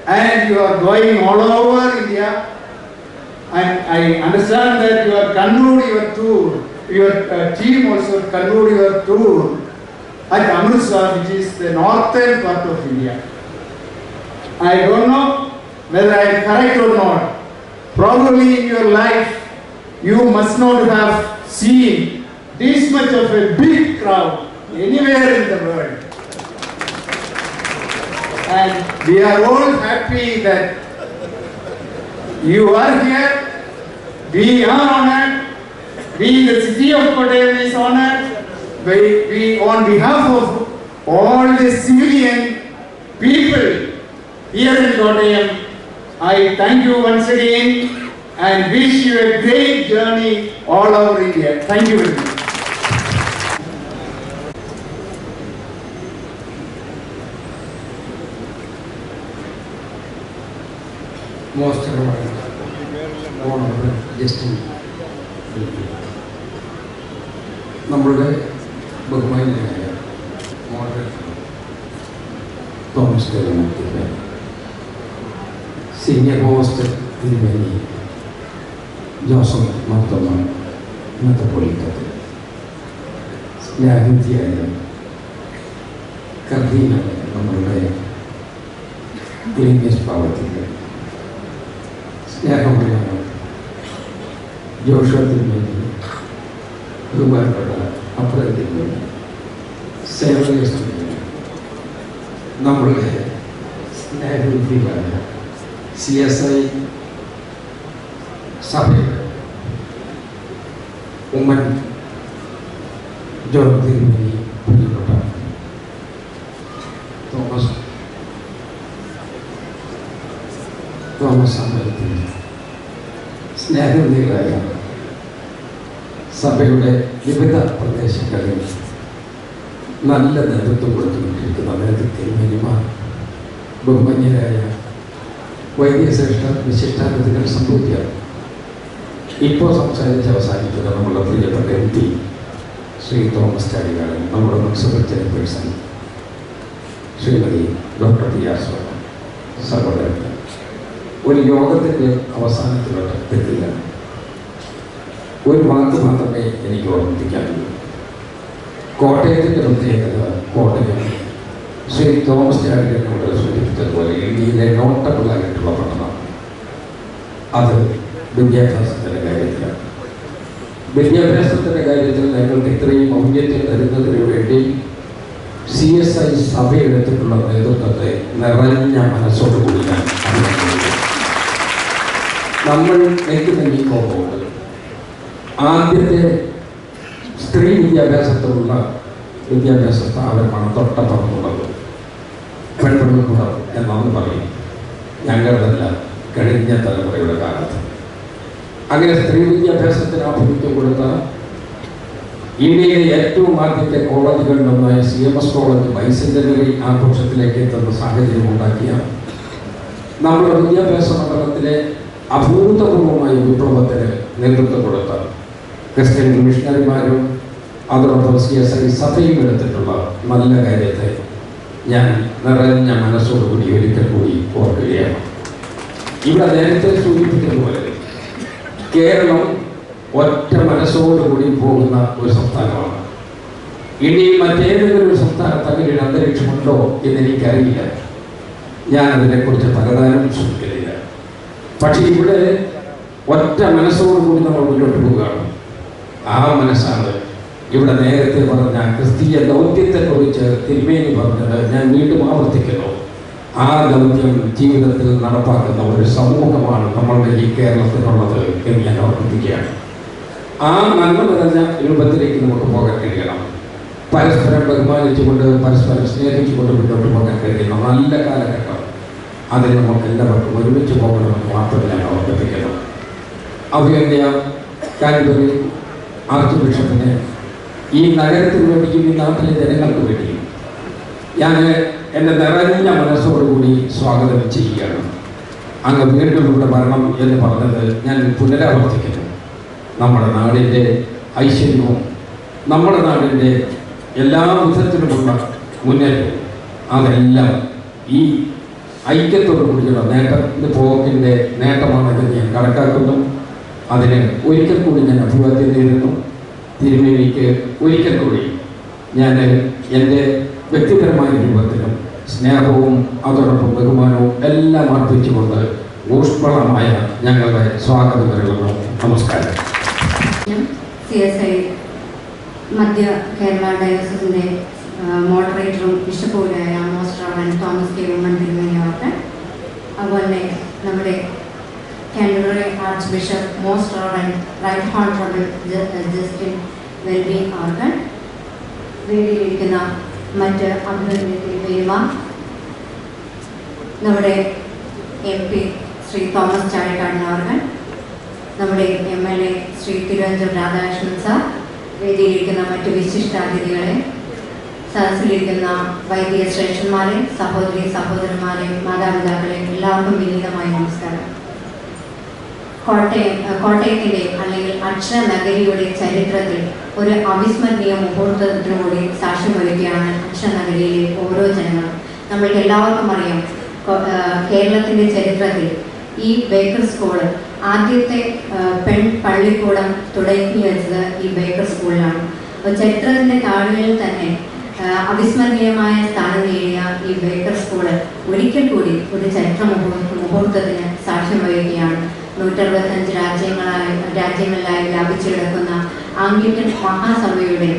and you are going all over India, and I understand that you have concluded your tour, your team also concluded your tour at Amritsar, which is the northern part of India. I don't know whether I am correct or not. Probably in your life you must not have seen this much of a big crowd anywhere in the world. And we are all happy that you are here. We are honored. We, the city of Kottayam, is honored. We on behalf of all the civilian people here in Kottayam, I thank you once again and wish you a great journey all over India. Thank you very much. Most honorable Justin നമ്മളുടെ ബഹുമാനിയായ Thomas senior most തിരുമേനി Joseph Marthoma മെത്രാപ്പോലീത്ത, സ്നേഹനിധിയായ കർദീനായ നമ്മളുടെ ക്ലീനിയസ് പാവത്തിൻ്റെ സ്നേഹമുള്ളതാണ് Joshua തിരുമേനി, ബഹുമാനപ്പെട്ട അപ്പുറം തിരുമേനി, സേവകേസ് തിരുമേനി, നമ്മളുടെ സ്നേഹനിധികളായ CSI സഭയുടെ ഉമ്മൻ ജോൺ തിരുമേനി, പ്രിയപ്പെട്ട തോമസ് അമ്പലത്തിൻ്റെ സ്നേഹനിധികളായ സഭയുടെ വിവിധ പ്രദേശങ്ങളിൽ നല്ല നേതൃത്വം കൊടുത്തുകൊണ്ടിരിക്കുന്ന നേതൃത്വന്മാർ, ബഹുമാന്യരായ വൈദ്യശ്രേഷ്ഠ വിശിഷ്ടാതിഥികൾ സംഭവിക്കുക. ഇപ്പോൾ സംസാരിച്ച് അവസാനിക്കുന്ന നമ്മളുടെ പ്രിയപ്പെട്ട MP ശ്രീ തോമസ് ചാഴികാടൻ, നമ്മുടെ municipal chairperson Shrimati doctor PR സഹോദരൻ, ഒരു യോഗത്തിൻ്റെ അവസാനത്തിലോട്ട് എത്തില്ല. ഒരു വാക്ക് മാത്രമേ എനിക്ക് ഓർമ്മിപ്പിക്കാനുള്ളൂ. കോട്ടയത്തിൻ്റെ പ്രത്യേകത, കോട്ടയം ശ്രീ തോമസ് ചാഴികാടനോട് സൂചിപ്പിച്ചതുപോലെ ഇന്ത്യയിലെ നോട്ടബിളായിട്ടുള്ള പഠനം, അത് വിദ്യാഭ്യാസത്തിൻ്റെ കാര്യത്തിലാണ്. വിദ്യാഭ്യാസത്തിൻ്റെ കാര്യത്തിൽ ഞങ്ങൾക്ക് ഇത്രയും ഔന്നത്യം തരുന്നതിന് വേണ്ടി CSI സഭ എടുത്തിട്ടുള്ള നേതൃത്വത്തെ നിറഞ്ഞ മനസ്സോടുകൂടിയാണ് നമ്മൾ എനിക്ക് പോകുന്നത്. ആദ്യത്തെ സ്ത്രീ വിദ്യാഭ്യാസത്തിലുള്ള വിദ്യാഭ്യാസ സ്ഥാപനമാണ് തൊട്ടപ്പുറത്തുള്ളത്. പെൺപിള്ളക്കുടം എന്നാണ് പറയും. ഞങ്ങളുടെല്ല കഴിഞ്ഞ തലമുറയുടെ കാലത്ത് അങ്ങനെ സ്ത്രീ വിദ്യാഭ്യാസത്തിന് ആഭിമുഖ്യം കൊടുത്ത ഇന്ത്യയിലെ ഏറ്റവും ആദ്യത്തെ കോളേജുകളിലൊന്നായ CMS കോളേജ് ബൈസെന്റനറി ആഘോഷത്തിലേക്ക് എത്തുന്ന സാഹചര്യം ഉണ്ടാക്കിയ നമ്മുടെ വിദ്യാഭ്യാസ മണ്ഡലത്തിലെ അഭൂതപൂർവമായ വിപ്ലവത്തിന് നേതൃത്വം കൊടുത്ത ക്രിസ്ത്യൻ മിഷണറിമാരും അതോടൊപ്പം CSI സഭയും എടുത്തിട്ടുള്ള നല്ല കാര്യത്തെ ഞാൻ നിറഞ്ഞ മനസ്സോടുകൂടി ഒരിക്കൽ കൂടി ഓർക്കുകയാണ്. ഇവിടെ നേരത്തെ സൂചിപ്പിച്ചതുപോലെ കേരളം ഒറ്റ മനസ്സോടുകൂടി പോകുന്ന ഒരു സംസ്ഥാനമാണ്. ഇന്ത്യയിൽ മറ്റേതെങ്കിലും ഒരു സംസ്ഥാനത്ത് അങ്ങനെ ഒരു അന്തരീക്ഷമുണ്ടോ എന്നെനിക്കറിയില്ല. ഞാൻ അതിനെക്കുറിച്ച് പലതാനും ശ്രമിക്കുന്നില്ല. പക്ഷേ ഇവിടെ ഒറ്റ മനസ്സോടുകൂടി നമ്മൾ മുന്നോട്ട് പോവുകയാണ്. ആ മനസ്സാണ് ഇവിടെ നേരത്തെ പറഞ്ഞ ക്രിസ്തീയ ദൗത്യത്തെക്കുറിച്ച് തിരുമേനി പറഞ്ഞത് ഞാൻ വീണ്ടും ആവർത്തിക്കുന്നു. ആ ദൗത്യം ജീവിതത്തിൽ നടപ്പാക്കുന്ന ഒരു സമൂഹമാണ് നമ്മളുടെ ഈ കേരളത്തിനുള്ളത് എന്ന് ഞാൻ ഓർമ്മിപ്പിക്കുകയാണ്. ആ നന്മ നിറഞ്ഞ രൂപത്തിലേക്ക് നമുക്ക് പോകാൻ കഴിയണം. പരസ്പരം ബഹുമാനിച്ചുകൊണ്ട് പരസ്പരം സ്നേഹിച്ചുകൊണ്ട് മുന്നോട്ട് പോകാൻ കഴിയുന്ന നല്ല കാലഘട്ടം. അതിന് നമുക്ക് എല്ലാവർക്കും ഒരുമിച്ച് പോകണമെന്ന് മാത്രം ഞാൻ ഓർമ്മിപ്പിക്കുന്നു. അഭിനന്ദ കാൻറ്റർബറി ആർച്ച് ബിഷപ്പിനെ ഈ നഗരത്തിന് വേണ്ടിയും ഈ നാട്ടിലെ ജനങ്ങൾക്ക് വേണ്ടിയും ഞാൻ എൻ്റെ നിറഞ്ഞ മനസ്സോടുകൂടി സ്വാഗതം ചെയ്യുകയാണ്. അങ്ങ് വീണ്ടും ഇവിടെ വരണം എന്ന് പറഞ്ഞത് ഞാൻ പുനരാവർത്തിക്കുന്നു. നമ്മുടെ നാടിൻ്റെ ഐശ്വര്യവും നമ്മുടെ നാടിൻ്റെ എല്ലാ വിധത്തിലുമുള്ള മുന്നേറ്റവും അതെല്ലാം ഈ ഐക്യത്തോടു കൂടിയുള്ള പോക്കിൻ്റെ നേട്ടമാണെന്ന് ഞാൻ കണക്കാക്കുന്നു. അതിന് ഒരിക്കൽ കൂടി ഞാൻ അഭിവാദ്യം നേരുന്നു. തിരുമേനിക്ക് ഒരിക്കൽ കൂടി ഞാൻ എൻ്റെ വ്യക്തിപരമായ രൂപത്തിലും സ്നേഹവും അതോടൊപ്പം ബഹുമാനവും എല്ലാം അർപ്പിച്ചുകൊണ്ട് ഊഷ്മളമായ ഞങ്ങളുടെ സ്വാഗതം നൽകുന്നു. നമസ്കാരം. CSI മധ്യ കേരള ഡയോസിസിൻ്റെ മോഡറേറ്ററും ബിഷപ്പുമായ most reverend Thomas K Oommen തിരുമേനി അവർക്ക്, അതുപോലെ നമ്മുടെ Canterbury archbishop most reverend right honourable Justin Welby അവർക്ക്, വേദിയിലിരിക്കുന്ന മറ്റ് അഭിനന്ദനമാർ, നമ്മുടെ MP ശ്രീ തോമസ് ചാഴികാടൻ അവർക്ക്, നമ്മുടെ MLA ശ്രീ തിരുവഞ്ചൂർ രാധാകൃഷ്ണൻ സാർ, വേദിയിലിരിക്കുന്ന മറ്റ് വിശിഷ്ടാതിഥികളെ, സദസ്സിലിരിക്കുന്ന വൈദിക ശ്രേഷ്ഠന്മാരെ, സഹോദരി സഹോദരന്മാരെ, മാതാപിതാക്കളെ, എല്ലാവർക്കും വിനീതമായ നമസ്കാരം. കോട്ടയത്തിൻ്റെ അല്ലെങ്കിൽ അക്ഷര നഗരിയുടെ ചരിത്രത്തിൽ ഒരു അവിസ്മരണീയ മുഹൂർത്തത്തിനുകൂടി സാക്ഷ്യം വഹിക്കുകയാണ് അക്ഷര നഗരിയിലെ ഓരോ ജനങ്ങളും. നമ്മൾക്ക് എല്ലാവർക്കും അറിയാം, കേരളത്തിൻ്റെ ചരിത്രത്തിൽ ഈ ബേക്കർ സ്കൂള് ആദ്യത്തെ പെൺ പള്ളിക്കൂടം തുടങ്ങി വെച്ചത് ഈ ബേക്കർ സ്കൂളിലാണ്. അപ്പോൾ ചരിത്രത്തിൻ്റെ താളുകളിൽ തന്നെ അവിസ്മരണീയമായ സ്ഥാനം നേടിയ ഈ ബേക്കർ സ്കൂള് ഒരിക്കൽ കൂടി ഒരു ചരിത്ര മുഹൂർത്തത്തിന് സാക്ഷ്യം വഹിക്കുകയാണ്. 165 രാജ്യങ്ങളിലായി വ്യാപിച്ചു കിടക്കുന്ന ആംഗ്ലിക്കൻ മഹാസഭയുടെ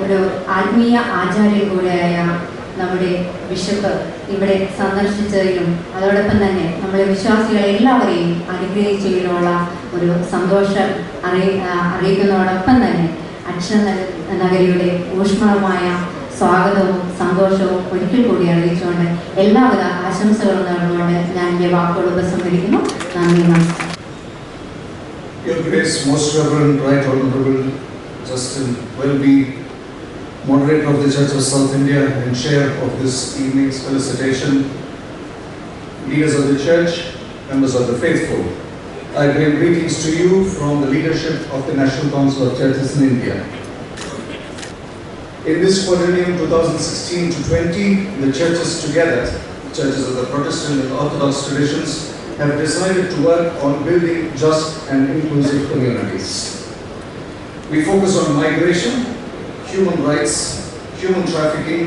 ഒരു ആത്മീയ ആചാര്യൻ കൂടെയായ നമ്മുടെ ബിഷപ്പ് ഇവിടെ സന്ദർശിച്ചതിനും അതോടൊപ്പം തന്നെ നമ്മളെ വിശ്വാസികളെ എല്ലാവരെയും അനുഗ്രഹിച്ചതിനുള്ള ഒരു സന്തോഷം അറിയിക്കുന്നതോടൊപ്പം തന്നെ അക്ഷരനഗരിയുടെ ഊഷ്മളമായ സ്വാഗതവും സന്തോഷവും ഒരിക്കൽ കൂടി അറിയിച്ചുകൊണ്ട് എല്ലാവിധ ആശംസകളും നേർന്നുകൊണ്ട് ഞാൻ എൻ്റെ വാക്കുകൾ ഉപസംഹരിക്കുന്നു. നന്ദി, നമസ്കാരം. Your Grace, Most Reverend Right Honorable Justin Welby, Moderator of the Church of South India and Chair of this evening's felicitation, leaders of the Church, members of the faithful, I bring greetings to you from the leadership of the National Council of Churches in India. In this quadrennium 2016 to 20, the churches together, churches of the Protestant and Orthodox traditions, have decided to work on building just and inclusive communities. We focus on migration, human rights, human trafficking,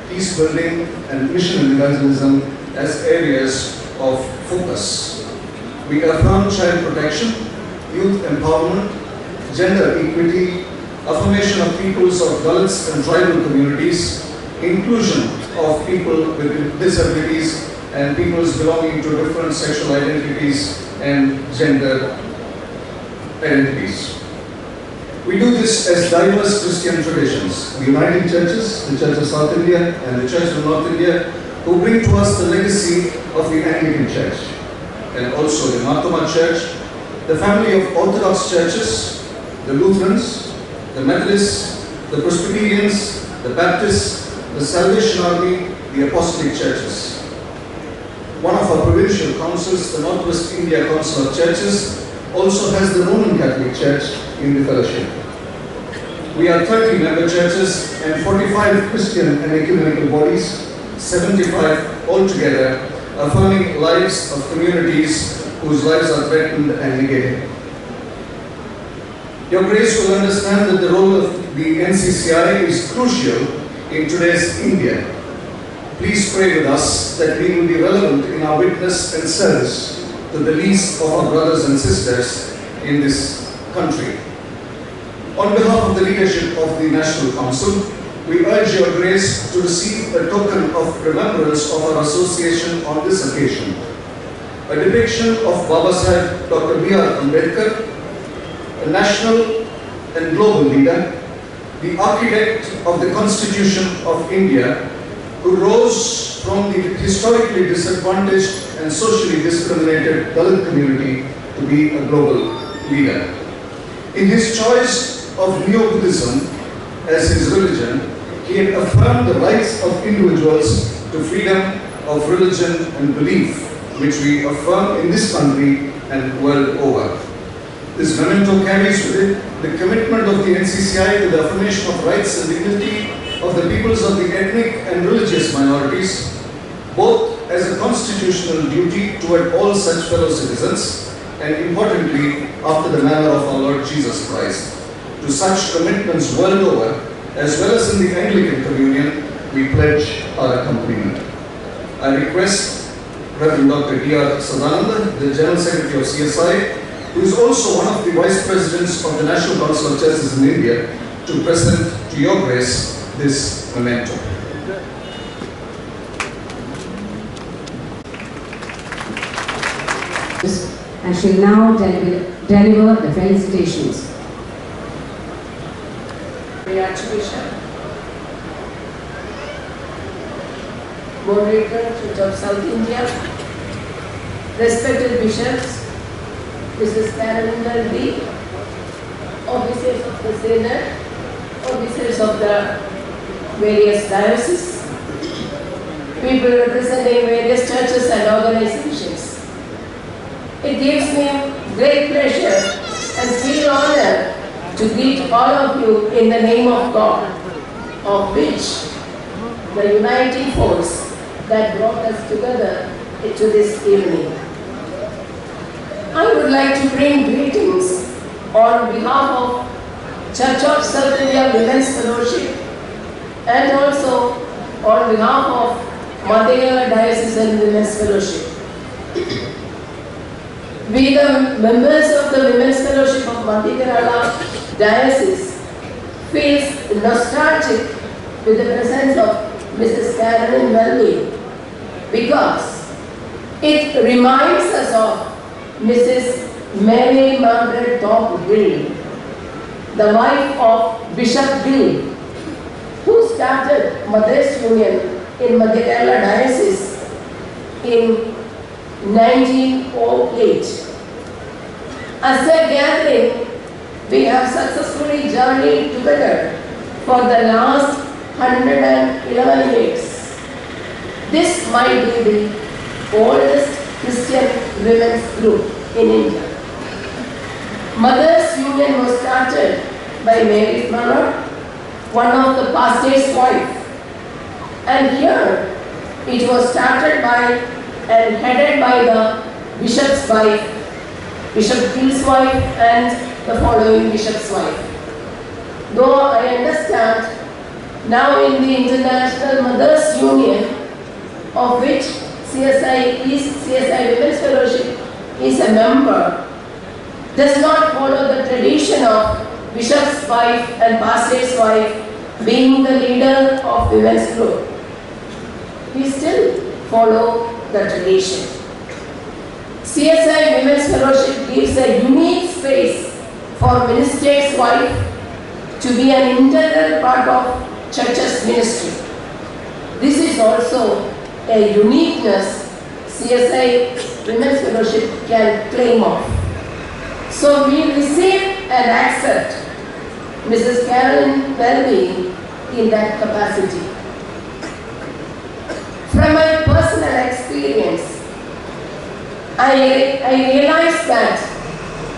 peace building, and mission evangelism as areas of focus. We affirm child protection, youth empowerment, gender equity, affirmation of peoples of Dalits and tribal communities, inclusion of people with disabilities and peoples belonging to different sexual identities and gender identities. We do this as diverse Christian traditions, the United Churches, the Church of South India and the Church of North India, who bring to us the legacy of the Anglican Church, and also the Marthoma Church, the family of Orthodox churches, the Lutherans, the Methodists, the Presbyterians, the Baptists, the Salvation Army, the Apostolic Churches. One of our provincial councils, the Northwest India Council of Churches, also has the Roman Catholic Church in the fellowship. We are 30 member churches and 45 Christian and ecumenical bodies, 75 altogether, affirming lives of communities whose lives are threatened and negated. Your Grace will understand that the role of the NCCI is crucial in today's India. Please pray with us that we will be relevant in our witness and service to the least of our brothers and sisters in this country. On behalf of the leadership of the National Council, we urge Your Grace to receive a token of remembrance of our association on this occasion. A depiction of Baba Saheb Dr. B.R. Ambedkar, a national and global leader, the architect of the Constitution of India, who rose from the historically disadvantaged and socially discriminated Dalit community to be a global leader. In his choice of Neo-Buddhism as his religion, he had affirmed the rights of individuals to freedom of religion and belief, which we affirm in this country and world over. This memento carries with it the commitment of the NCCI to the affirmation of rights and dignity of the peoples of the ethnic and religious minorities, both as a constitutional duty toward all such fellow citizens, and importantly, after the manner of our Lord Jesus Christ. To such commitments world over, as well as in the Anglican Communion, we pledge our accompaniment. I request Reverend Dr. D.R. Sadananda, the General Secretary of CSI, who is also one of the Vice Presidents of the National Council of Churches in India, to present to Your Grace this memento. I shall now deliver the felicitations. The Archbishop, Moderator, Church of South India, respected bishops, Mrs. Paraminder B, officers of the Synod, officers of the various dioceses, people representing various churches and organizations. It gives me great pleasure and feel honored to greet all of you in the name of God, of which the uniting force that brought us together to this evening. I would like to bring greetings on behalf of Church of South India Women's Fellowship and also on behalf of Madhya Diocesan Women's Fellowship. We, the members of the Women's Fellowship of Madhya Diocese, feels nostalgic with the presence of Mrs. Carolyn Welby because it reminds us of Mrs. Mary Margaret Thorpe Gill, the wife of Bishop Gill, who started Mothers Union in Madhya Kerala Diocese in 1908. As a gathering, we have successfully journeyed together for the last 111 years. This might be the oldest Christian women's group in India. Mothers Union was started by Mary's mother, one of the pastor's wife. And here it was started by and headed by the bishop's wife, Bishop Gill's wife, and the following bishop's wife. Though I understand now in the International Mothers Union, of which CSI Women's Fellowship is a member, does not follow the tradition of bishop's wife and pastor's wife being the leader of women's group. We still follow the tradition. CSI Women's Fellowship gives a unique space for minister's wife to be an integral part of church's ministry. This is also a uniqueness CSI Women's Fellowship can claim of. So we receive and accept Mrs. Carolyn Welby in that capacity. From my personal experience, I realized that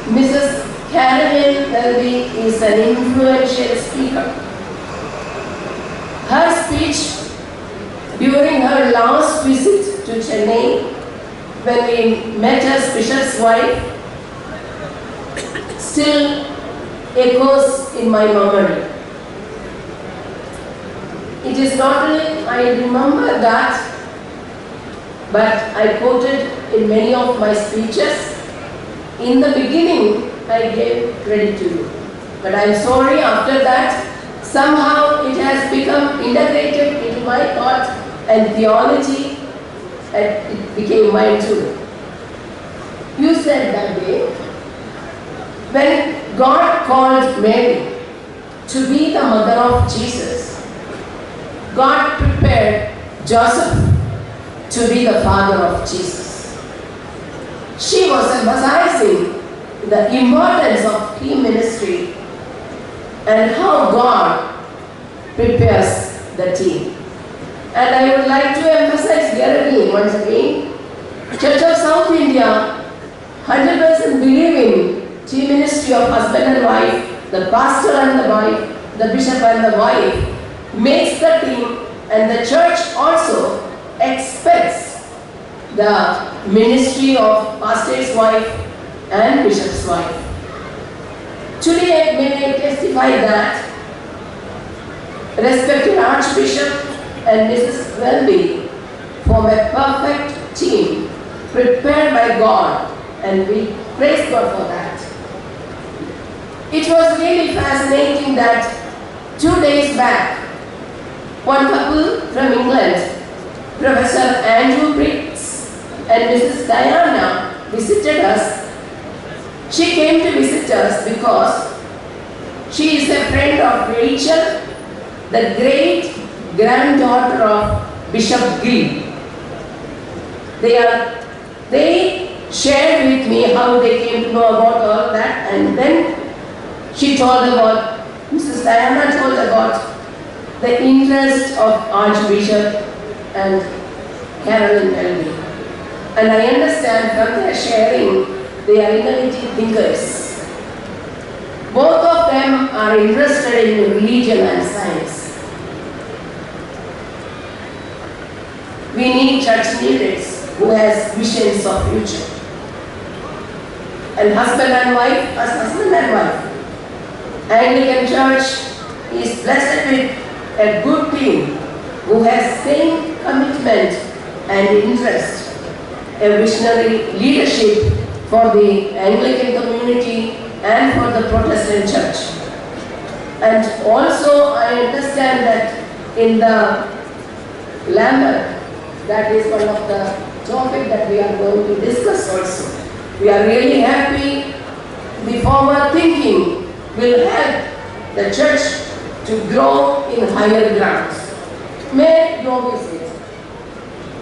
Mrs. Carolyn Welby is an influential speaker. Her speech during her last visit to Chennai, when we met as bishop's wife, still echoes in my memory. It is not only I remember that, but I quoted in many of my speeches. In the beginning, I gave credit to you. But I am sorry, after that, somehow it has become integrated into my thought and theology, and it became mine too. You said that day, when God called Mary to be the mother of Jesus, God prepared Joseph to be the father of Jesus. She was emphasizing the importance of team ministry and how God prepares the team. And I would like to emphasize here again, once again, Church of South India 100% believe in team ministry of husband and wife, the pastor and the wife, the bishop and the wife makes the team, and the church also expects the ministry of pastor's wife and bishop's wife. Today may I testify that respected Archbishop and Mrs. Welby form a perfect team prepared by God, and we praise God for that. It was really fascinating that 2 days back, one couple from England, Professor Andrew Briggs and Mrs. Diana, visited us. She came to visit us because she is a friend of Rachel, the great granddaughter of Bishop Gill. They shared with me how they came to know about all that, and then she told about, Mrs. Diana told about the interest of Archbishop and Carolyn Welby. And I understand from their sharing, they are innovative thinkers. Both of them are interested in religion and science. We need church leaders who has visions of future. and husband and wife as husband and wife. Anglican Church is blessed with a good team who has same commitment and interest, a visionary leadership for the Anglican community and for the Protestant Church. And also I understand that in the Lambert, that is one of the topics that we are going to discuss also. We are really happy the forward thinking will help the church to grow in higher grounds. May your visit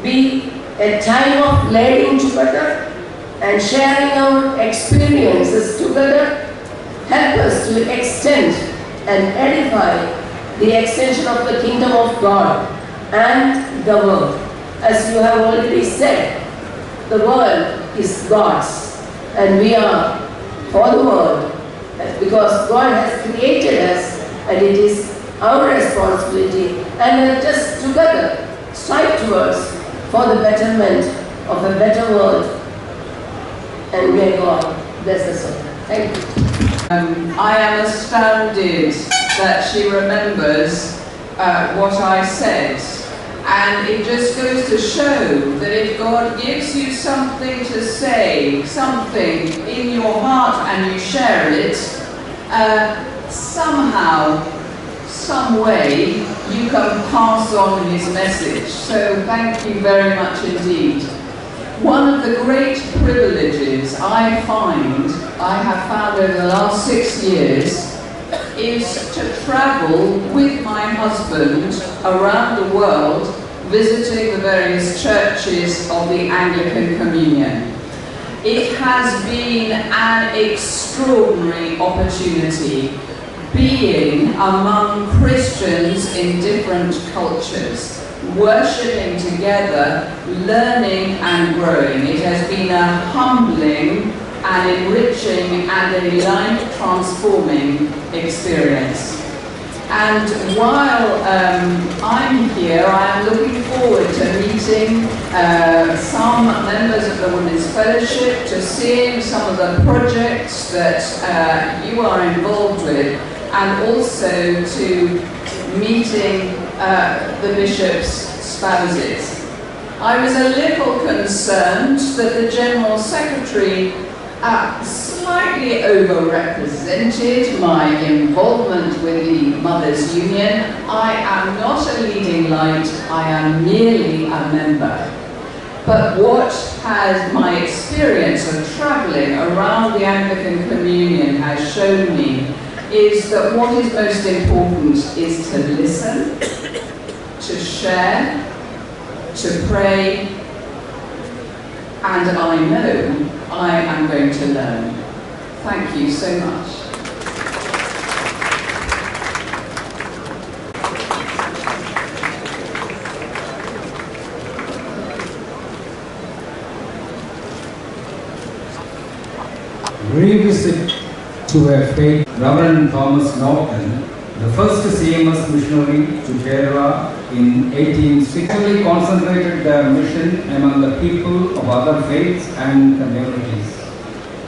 be a time of learning together and sharing our experiences together, help us to extend and edify the extension of the kingdom of God and the world. As you have already said, the world is God's and we are for the world because God has created us and it is our responsibility, and let us together strive towards for the betterment of a better world, and may God bless us all. Thank you. I am astounded that she remembers what I said, and it just goes to show that if God gives you something to say, something in your heart, and you share it, somehow, some way, you can pass on his message. So thank you very much indeed. One of the great privileges I have found over the last 6 years is to travel with my husband around the world, visiting the various churches of the Anglican Communion. It has been an extraordinary opportunity being among Christians in different cultures, worshipping together, learning and growing. It has been a humbling and enriching and a life-transforming experience. And while I'm here, I am looking forward to meeting some members of the Women's Fellowship, to seeing some of the projects that you are involved with, and also to meeting the bishop's spouses. I was a little concerned that the General Secretary slightly overrepresented my involvement with the Mothers' Union. I am not a leading light, I am merely a member. But what has my experience of travelling around the Anglican Communion has shown me is that what is most important is to listen, to share, to pray, and I know I am going to learn. Thank you so much. Revisit to a faith. Reverend Thomas Norton, the first CMS missionary to Kerala in 1860, concentrated their mission among the people of other faiths and communities,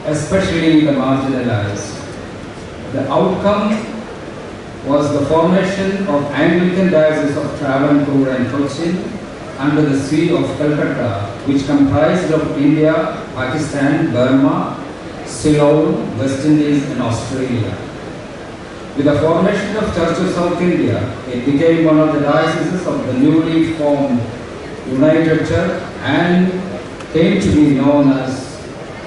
especially the marginalized. The outcome was the formation of Anglican Diocese of Travancore and Cochin under the See of Calcutta, which comprised of India, Pakistan, Burma, Ceylon, West Indies and Australia. With the formation of Church of South India, it became one of the dioceses of the newly formed United Church and came to be known as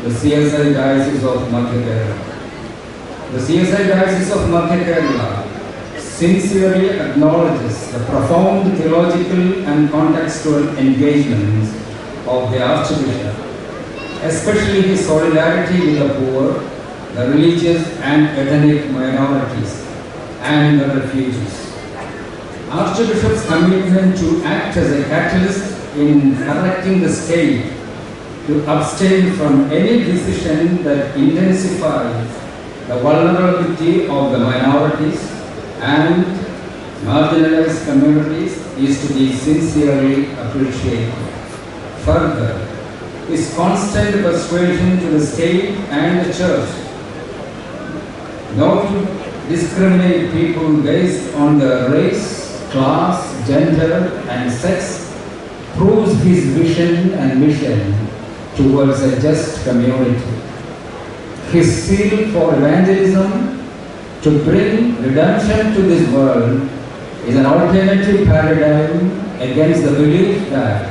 the CSI Diocese of Madhya Kerala. The CSI Diocese of Madhya Kerala sincerely acknowledges the profound theological and contextual engagements of the Archbishop, especially his solidarity with the poor, the religious and ethnic minorities, and the refugees. Archbishop's commitment to act as a catalyst in correcting the state to abstain from any decision that intensifies the vulnerability of the minorities and marginalized communities is to be sincerely appreciated. Further, his constant persuasion to the state and the church not to discriminate people based on their race, class, gender, and sex proves his vision and mission towards a just community. His zeal for evangelism to bring redemption to this world is an alternative paradigm against the belief that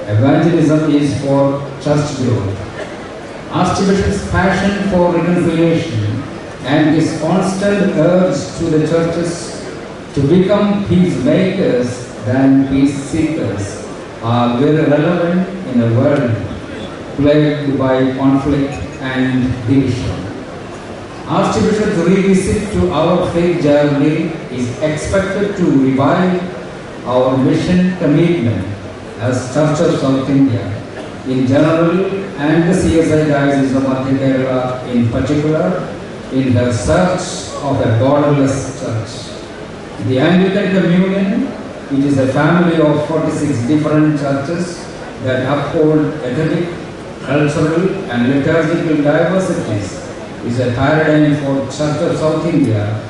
evangelism is for church growth. Archbishop's passion for reconciliation and his constant urge to the churches to become peacemakers than peace seekers are very relevant in a world plagued by conflict and division. Archbishop's revisit to our faith journey is expected to revive our mission commitment as Church of South India in general and the CSI Diocese of Madhya Kerala in particular in her search of a borderless church. The Anglican Communion, which is a family of 46 different churches that uphold ethnic, cultural and liturgical diversities, is a paradigm for Church of South India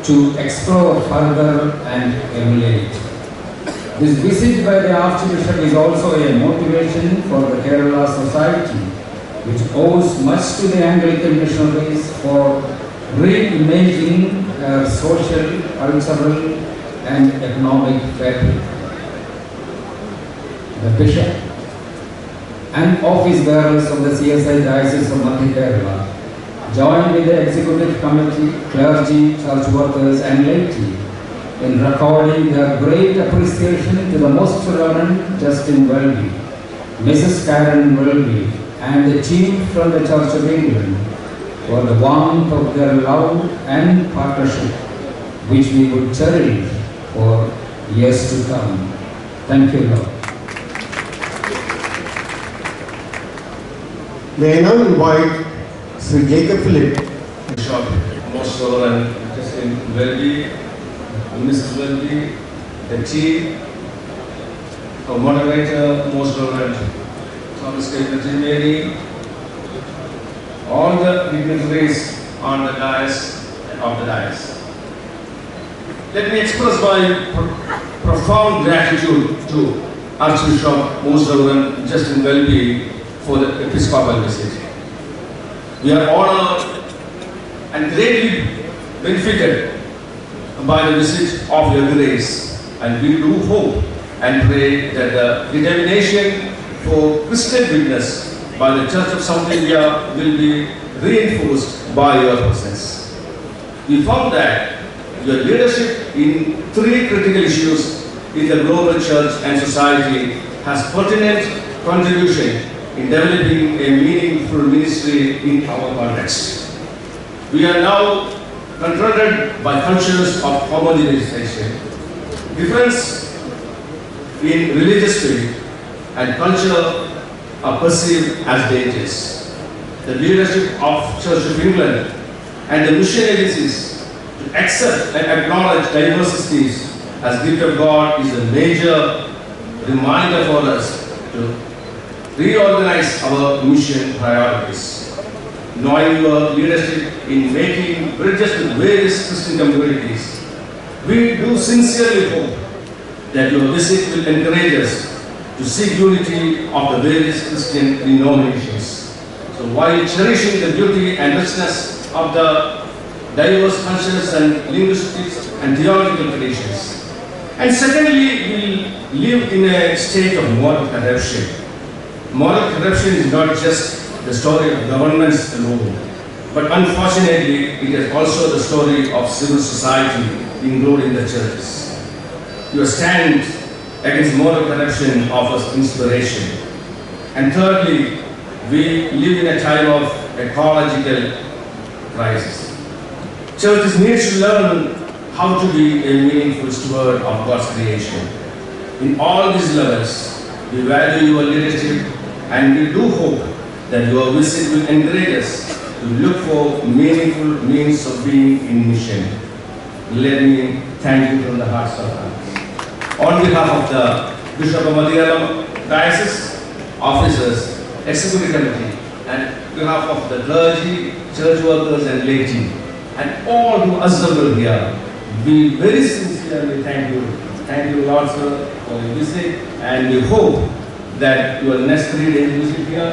to explore further and emulate. This visit by the Archbishop is also a motivation for the Kerala society, which owes much to the Anglican missionaries for reimagining her social, cultural and economic fabric. The Bishop and office bearers of the CSI Diocese of Madhya Kerala joined with the Executive Committee, clergy, church workers and laity in recording their great appreciation to the Most Reverend Justin Welby, Mrs. Karen Welby and the team from the Church of England for the warmth of their love and partnership, which we would cherish for years to come. Thank you, Lord. May I now invite Sir Jacob Philip, Bishop, Most Reverend Justin Welby, Mrs. Welby, the team, our moderator, Most Reverend Thomas K. all the dignitaries on the dais of the dais. Let me express my profound gratitude to Archbishop Most Reverend Justin Welby for the episcopal visit. We are honored and greatly benefited by the visit of your grace, and we do hope and pray that the determination for Christian witness by the Church of South India will be reinforced by your presence. We found that your leadership in 3 critical issues in the global church and society has pertinent contribution in developing a meaningful ministry in our context. We are now confronted by cultures of homogenization. Difference in religious faith and culture are perceived as dangers. The leadership of Church of England and the mission agencies to accept and acknowledge diversities as gift of God is a major reminder for us to reorganize our mission priorities. Knowing your leadership in making bridges with various Christian communities, we do sincerely hope that your visit will encourage us to seek unity of the various Christian denominations. So while cherishing the beauty and richness of the diverse cultures and linguistics and theological traditions. And secondly, we live in a state of moral corruption. Moral corruption is not just the story of governments alone, but unfortunately, it is also the story of civil society, including the churches. Your stand against moral corruption offers inspiration. And thirdly, we live in a time of ecological crisis. Churches need to learn how to be a meaningful steward of God's creation. In all these levels, we value your leadership and we do hope that your visit will encourage us to look for meaningful means of being in mission. Let me thank you from the hearts of hearts. On behalf of the Bishop of Madhya Kerala Diocese, officers, executive committee, and on behalf of the clergy, church workers and laity, and all who assembled here, we very sincerely thank you. Thank you, Lord, sir, for your visit, and we hope that your next 3 days visit here,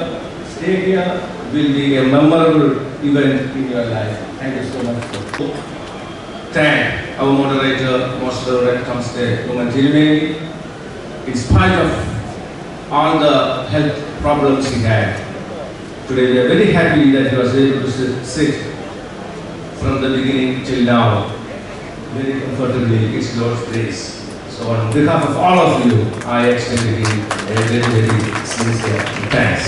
stay here, will be a memorable event in your life. Thank you so much. Thank our moderator, Most Reverend Comstate Ecumenical. In spite of all the health problems he had, today we are very happy that he was able to sit from the beginning till now very comfortably. It's Lord's grace. So on behalf of all of you, I extend to him a very, very sincere thanks.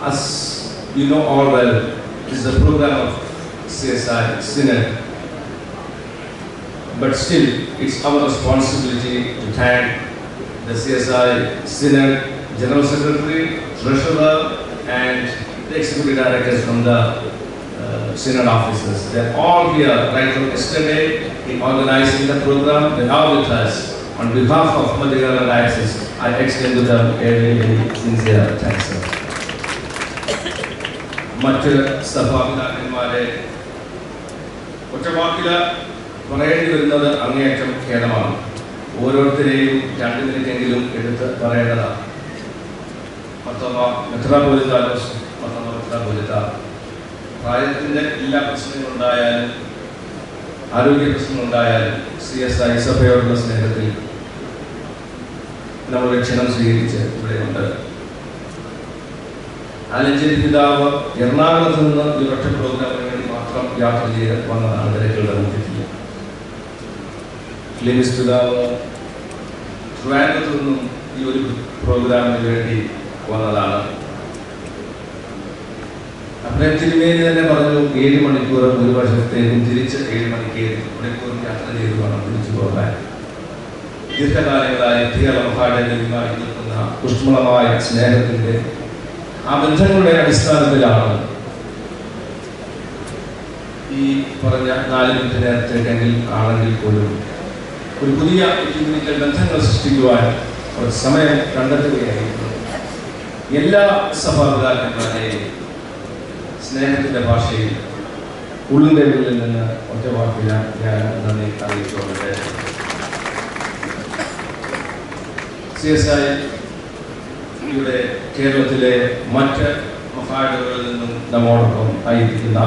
As you know all well, this is a program of CSI Synod, but still it's our responsibility to thank the CSI Synod General Secretary, Treasurer, and the Executive Directors from the Synod offices. They are all here right from yesterday in organizing the program. They are with us. On behalf of Madhya Diocese, I extend to them a very, very sincere thanks, sir. മറ്റ് സഭാപിതാക്കന്മാരെ ഒറ്റവാക്കിൽ പറയേണ്ടി വരുന്നത് അങ്ങേയറ്റം ഖേദമാണ്. ഓരോരുത്തരെയും 2 മിനിറ്റെങ്കിലും എടുത്ത് പറയേണ്ടതാണ്. മെത്രാപ്പോലിത്ത പ്രായത്തിൻ്റെ എല്ലാ പ്രശ്നങ്ങളുണ്ടായാലും ആരോഗ്യ പ്രശ്നങ്ങളുണ്ടായാലും CSI സഭയോടുള്ള സ്നേഹത്തിൽ നമ്മുടെ ക്ഷണം സ്വീകരിച്ച് ഇവിടെയുണ്ട്. ആലഞ്ചേരി പിതാവ് എറണാകുളത്ത് നിന്ന് ഈ ഒറ്റ പ്രോഗ്രാമിന് വേണ്ടി മാത്രം യാത്ര ചെയ്ത് വന്നതാണ് തിരക്കുകളുടെ മുഖ്യത്തിൽ. ക്ലിമിസ് പിതാവ് ട്രിവാൻഡ്രത്ത് നിന്നും ഈ ഒരു പ്രോഗ്രാമിന് വേണ്ടി വന്നതാണ്. അദ്ദേഹം തിരുമേനി തന്നെ പറഞ്ഞു 7 മണിക്കൂർ ഒരു വർഷത്തേക്കും തിരിച്ച് 7 മണിക്കൂർ യാത്ര ചെയ്ത് വേണം തിരിച്ചു പോകാൻ. ദീർഘകാലങ്ങളായി തീരമഹാടകരുമായി നിൽക്കുന്ന പുഷ്മളമായ സ്നേഹത്തിൻ്റെ ആ ബന്ധങ്ങളുടെ അടിസ്ഥാനത്തിലാണ് ഈ പറഞ്ഞ 4 മിനിറ്റ് നേരത്തേക്കെങ്കിൽ ആണെങ്കിൽ പോലും ഒരു പുതിയ എക്യുമെനിക്കൽ ബന്ധങ്ങൾ സൃഷ്ടിക്കുവാൻ ഒരു സമയം കണ്ടെത്തുകയായിരുന്നു. എല്ലാ സഭാപിതാക്കന്മാരെയും സ്നേഹത്തിൻ്റെ ഭാഷയിൽ ഉള്ളിൻ്റെ ഉള്ളിൽ നിന്ന് ഒറ്റ വാക്കിൽ ഞാൻ നന്ദി അറിയിച്ചുകൊണ്ടേ. CSI ഇവിടെ കേരളത്തിലെ മറ്റ് മഹാനഗരങ്ങളിൽ നിന്നും നമ്മോടൊപ്പം ആയിരിക്കുന്ന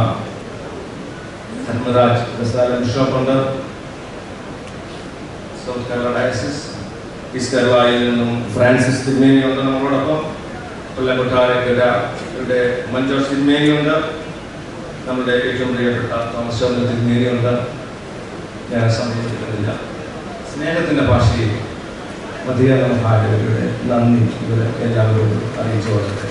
ധർമ്മരാജ് ബിഷപ്പുണ്ട്, സൗത്ത് കേരള ഡയസിസ്. ഈസ്റ്റ് കേരളയിൽ നിന്നും ഫ്രാൻസിസ് തിരുമേനിയുണ്ട് നമ്മളോടൊപ്പം. കൊല്ലംകൊട്ടാരക്കരയുടെ മഞ്ജോസ് തിരുമേനിയുണ്ട്. നമ്മുടെ ഏറ്റവും പ്രിയപ്പെട്ട തോമസ് ചന്ദ്ര തിരുമേനിയുണ്ട്. ഞാൻ സംബന്ധിക്കുന്നില്ല. സ്നേഹത്തിൻ്റെ ഭാഷയിൽ മധ്യകാലയുടെ നന്ദി ഇവരെ എല്ലാവരോടും അറിയിച്ചു കൊള്ളട്ടെ.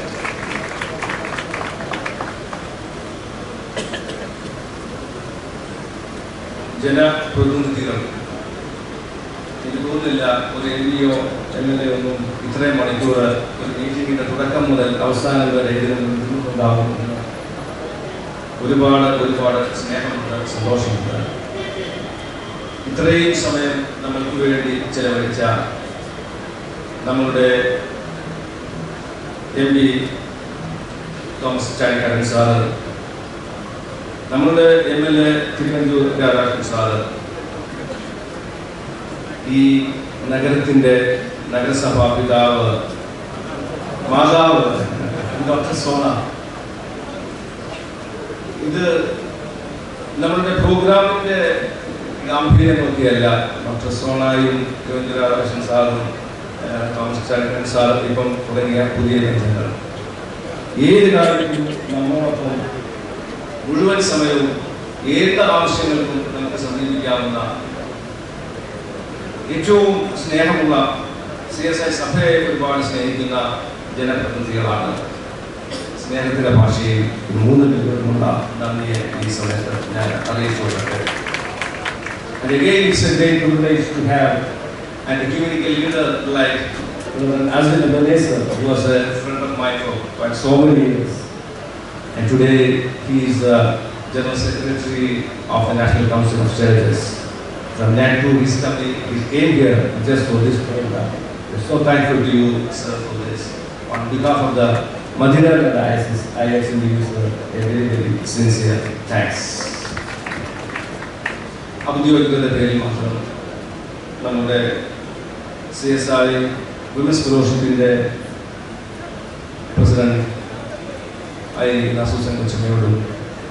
ജനപ്രതിനിധികൾ, എനിക്ക് തോന്നുന്നില്ല ഒരു MPO MLA ഒന്നും ഇത്രയും മണിക്കൂർ ഒരു മീറ്റിങ്ങിൻ്റെ തുടക്കം മുതൽ അവസാനം വരെ ഇതിന് നിന്നുണ്ടാകുമെന്ന്. ഒരുപാട് സ്നേഹമുണ്ട്, സന്തോഷമുണ്ട്. ഇത്രയും സമയം നമ്മൾക്ക് വേണ്ടി ചെലവഴിച്ച നമ്മളുടെ MP തോമസ് ചാഴിക്കാടൻ സാറ്, നമ്മളുടെ MLA തിരുവനന്തപുരം രാധാകൃഷ്ണൻ സാറ്, ഈ നഗരത്തിൻ്റെ നഗരസഭാ പിതാവ് മാതാവ് ഡോക്ടർ സോണ, ഇത് നമ്മളുടെ പ്രോഗ്രാമിൻ്റെ ഗാംഭീര്യം നോക്കിയല്ല. ഡോക്ടർ സോണയും തിരുവനന്തപുരം രാധാകൃഷ്ണൻ സാറും തോമസ് ചാഴിക്കാടൻ സാർ ഇപ്പം തുടങ്ങിയ പുതിയ ബന്ധങ്ങൾ ഏത് കാര്യത്തിലും നമ്മോടൊപ്പം മുഴുവൻ സമയവും ഏത് ആവശ്യങ്ങൾക്കും നമുക്ക് സമീപിക്കാവുന്ന ഏറ്റവും സ്നേഹമുള്ള CSI സഭയെ ഒരുപാട് സ്നേഹിക്കുന്ന ജനപ്രതിനിധികളാണ്. സ്നേഹത്തിൻ്റെ ഭാഷയിൽ 3 പേരുമുള്ള നന്ദിയെ ഈ സമയത്ത് ഞാൻ അറിയിച്ചുകൊള്ളട്ടെ. And again, it's a great privilege to have an ecumenical leader like Azil Ebenezer, who was a friend of mine for quite so many years. And today he is the General Secretary of the National Council of Churches. From NATU, he came here just for this program. We're so thankful to you, sir, for this. on behalf of the Madhya Diocese, I actually use a very, very sincere thanks. ഔദ്യോഗികത പേരിൽ മാത്രം നമ്മുടെ CSI women's ഫെലോഷിപ്പിൻ്റെ president Susan കൊച്ചമ്മയോടും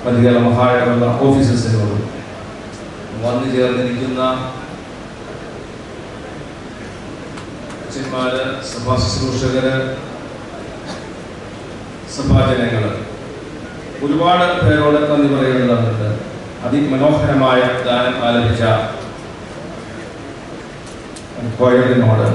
മധ്യകേരള മഹായിടവക ഓഫീസേഴ്സിനോടും വന്നു ചേർന്നിരിക്കുന്ന അച്ഛന്മാര്, സഭാ ശുശ്രൂഷകര്, സഭാജനങ്ങൾ, ഒരുപാട് പേരോട് നന്ദി പറയേണ്ടതുണ്ട്. അതിമനോഹരമായ ഗാനം ആലപിച്ച കൊയറിനോട്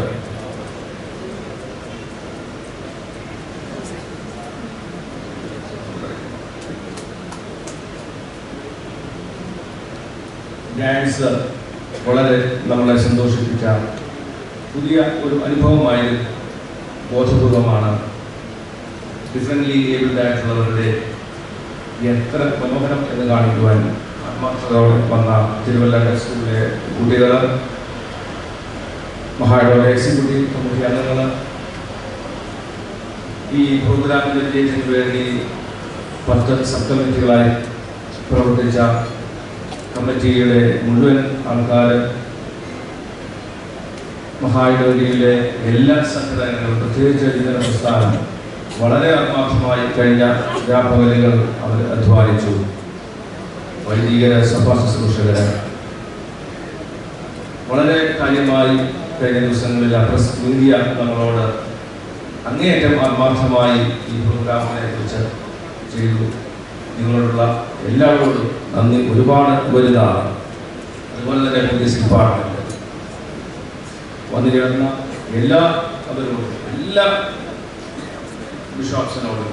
ഡാൻസ് വളരെ നമ്മളെ സന്തോഷിപ്പിച്ച പുതിയ ഒരു അനുഭവമായി ബോധപൂർവമാണ്. ഡിഫറൻ്റ്ലി ഏബിൾഡ് ആയിട്ടുള്ളവരുടെ എത്ര മനോഹരം എന്ന് കാണിക്കുവാൻ ആത്മാർത്ഥതയോടെ വന്ന തിരുവല്ല സ്കൂളിലെ കുട്ടികൾ, മഹായിടവക എക്സിക്യൂട്ടീവ് കമ്മിറ്റി അംഗങ്ങൾ, ഈ പ്രോഗ്രാമിൻ്റെ വിജയത്തിന് വേണ്ടി 10 സബ് കമ്മിറ്റികളായി പ്രവർത്തിച്ച കമ്മിറ്റിയുടെ മുഴുവൻ ആൾക്കാർ, മഹായിടവകയിലെ എല്ലാ സംഘടനകളും, പ്രത്യേകിച്ച് യുവജന പ്രസ്ഥാനം വളരെ ആത്മാർത്ഥമായി കഴിഞ്ഞ രാപ്പകലുകൾ അവർ അധ്വാനിച്ചു. വൈദികര, സഭാ ശുശ്രൂഷകര് വളരെ കാര്യമായി കഴിഞ്ഞ ദിവസങ്ങളിൽ പ്രസ് ഇന്ത്യ നമ്മളോട് അങ്ങേയറ്റം ആത്മാർത്ഥമായി ഈ പ്രോഗ്രാമിനെ കുറിച്ച് ചെയ്തു. നിങ്ങളോടുള്ള എല്ലാവരോടും നന്ദി ഒരുപാട് വലുതാണ്. അതുപോലെ തന്നെ പോലീസ് ഡിപ്പാർട്ട്മെന്റ് വന്നു ചേർന്ന അവരോടും, എല്ലാ ബിഷോപ്സിനോടും,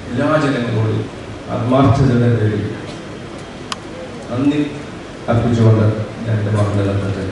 എല്ലാ ജനങ്ങളോടും ആത്മാർത്ഥതയുടെ പേരിൽ നന്ദി അർപ്പിച്ചുകൊണ്ട് ഞാൻ എൻ്റെ വാക്കുകൾ നിർത്തട്ടെ.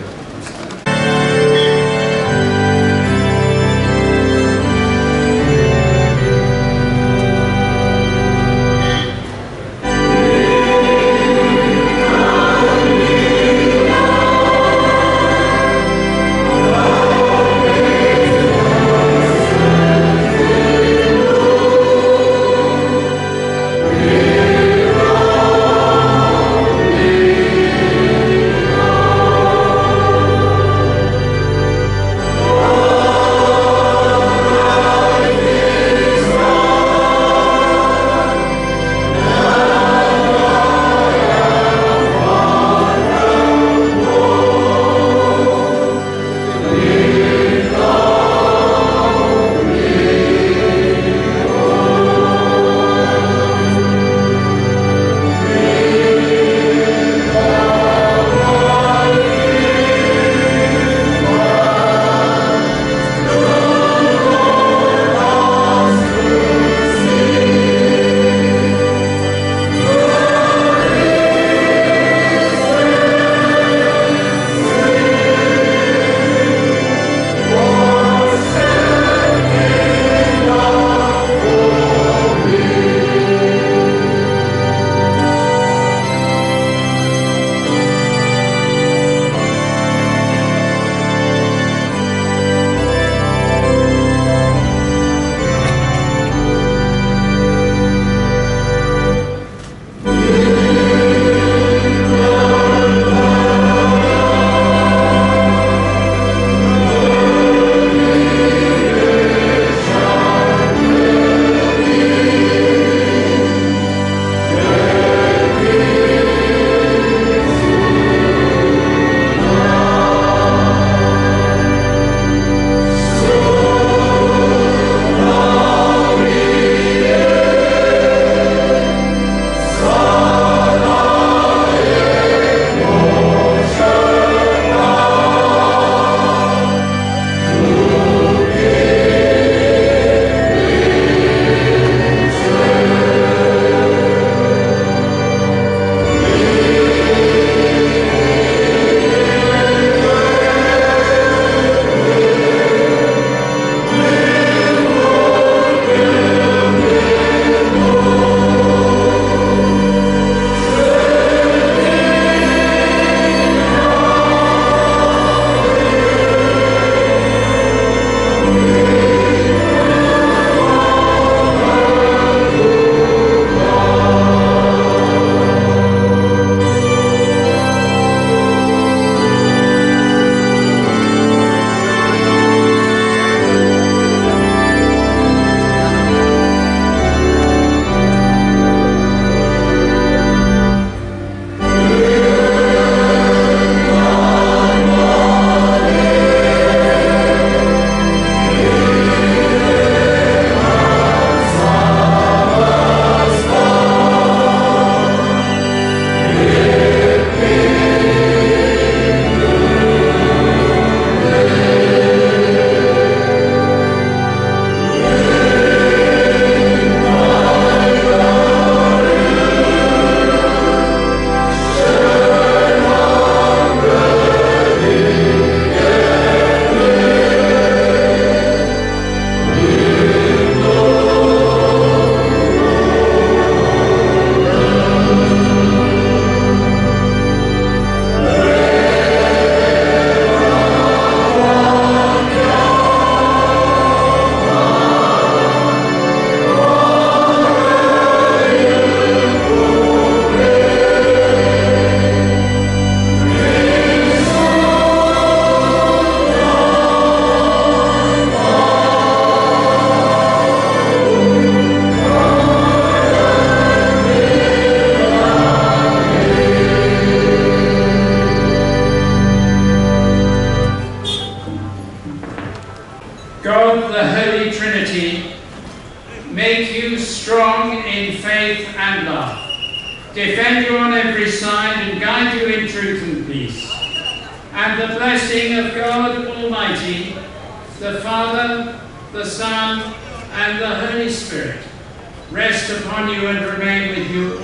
faith and love, defend you on every side and guide you in truth and peace. And the blessing of God Almighty, the Father, the Son, and the Holy Spirit rest upon you and remain with you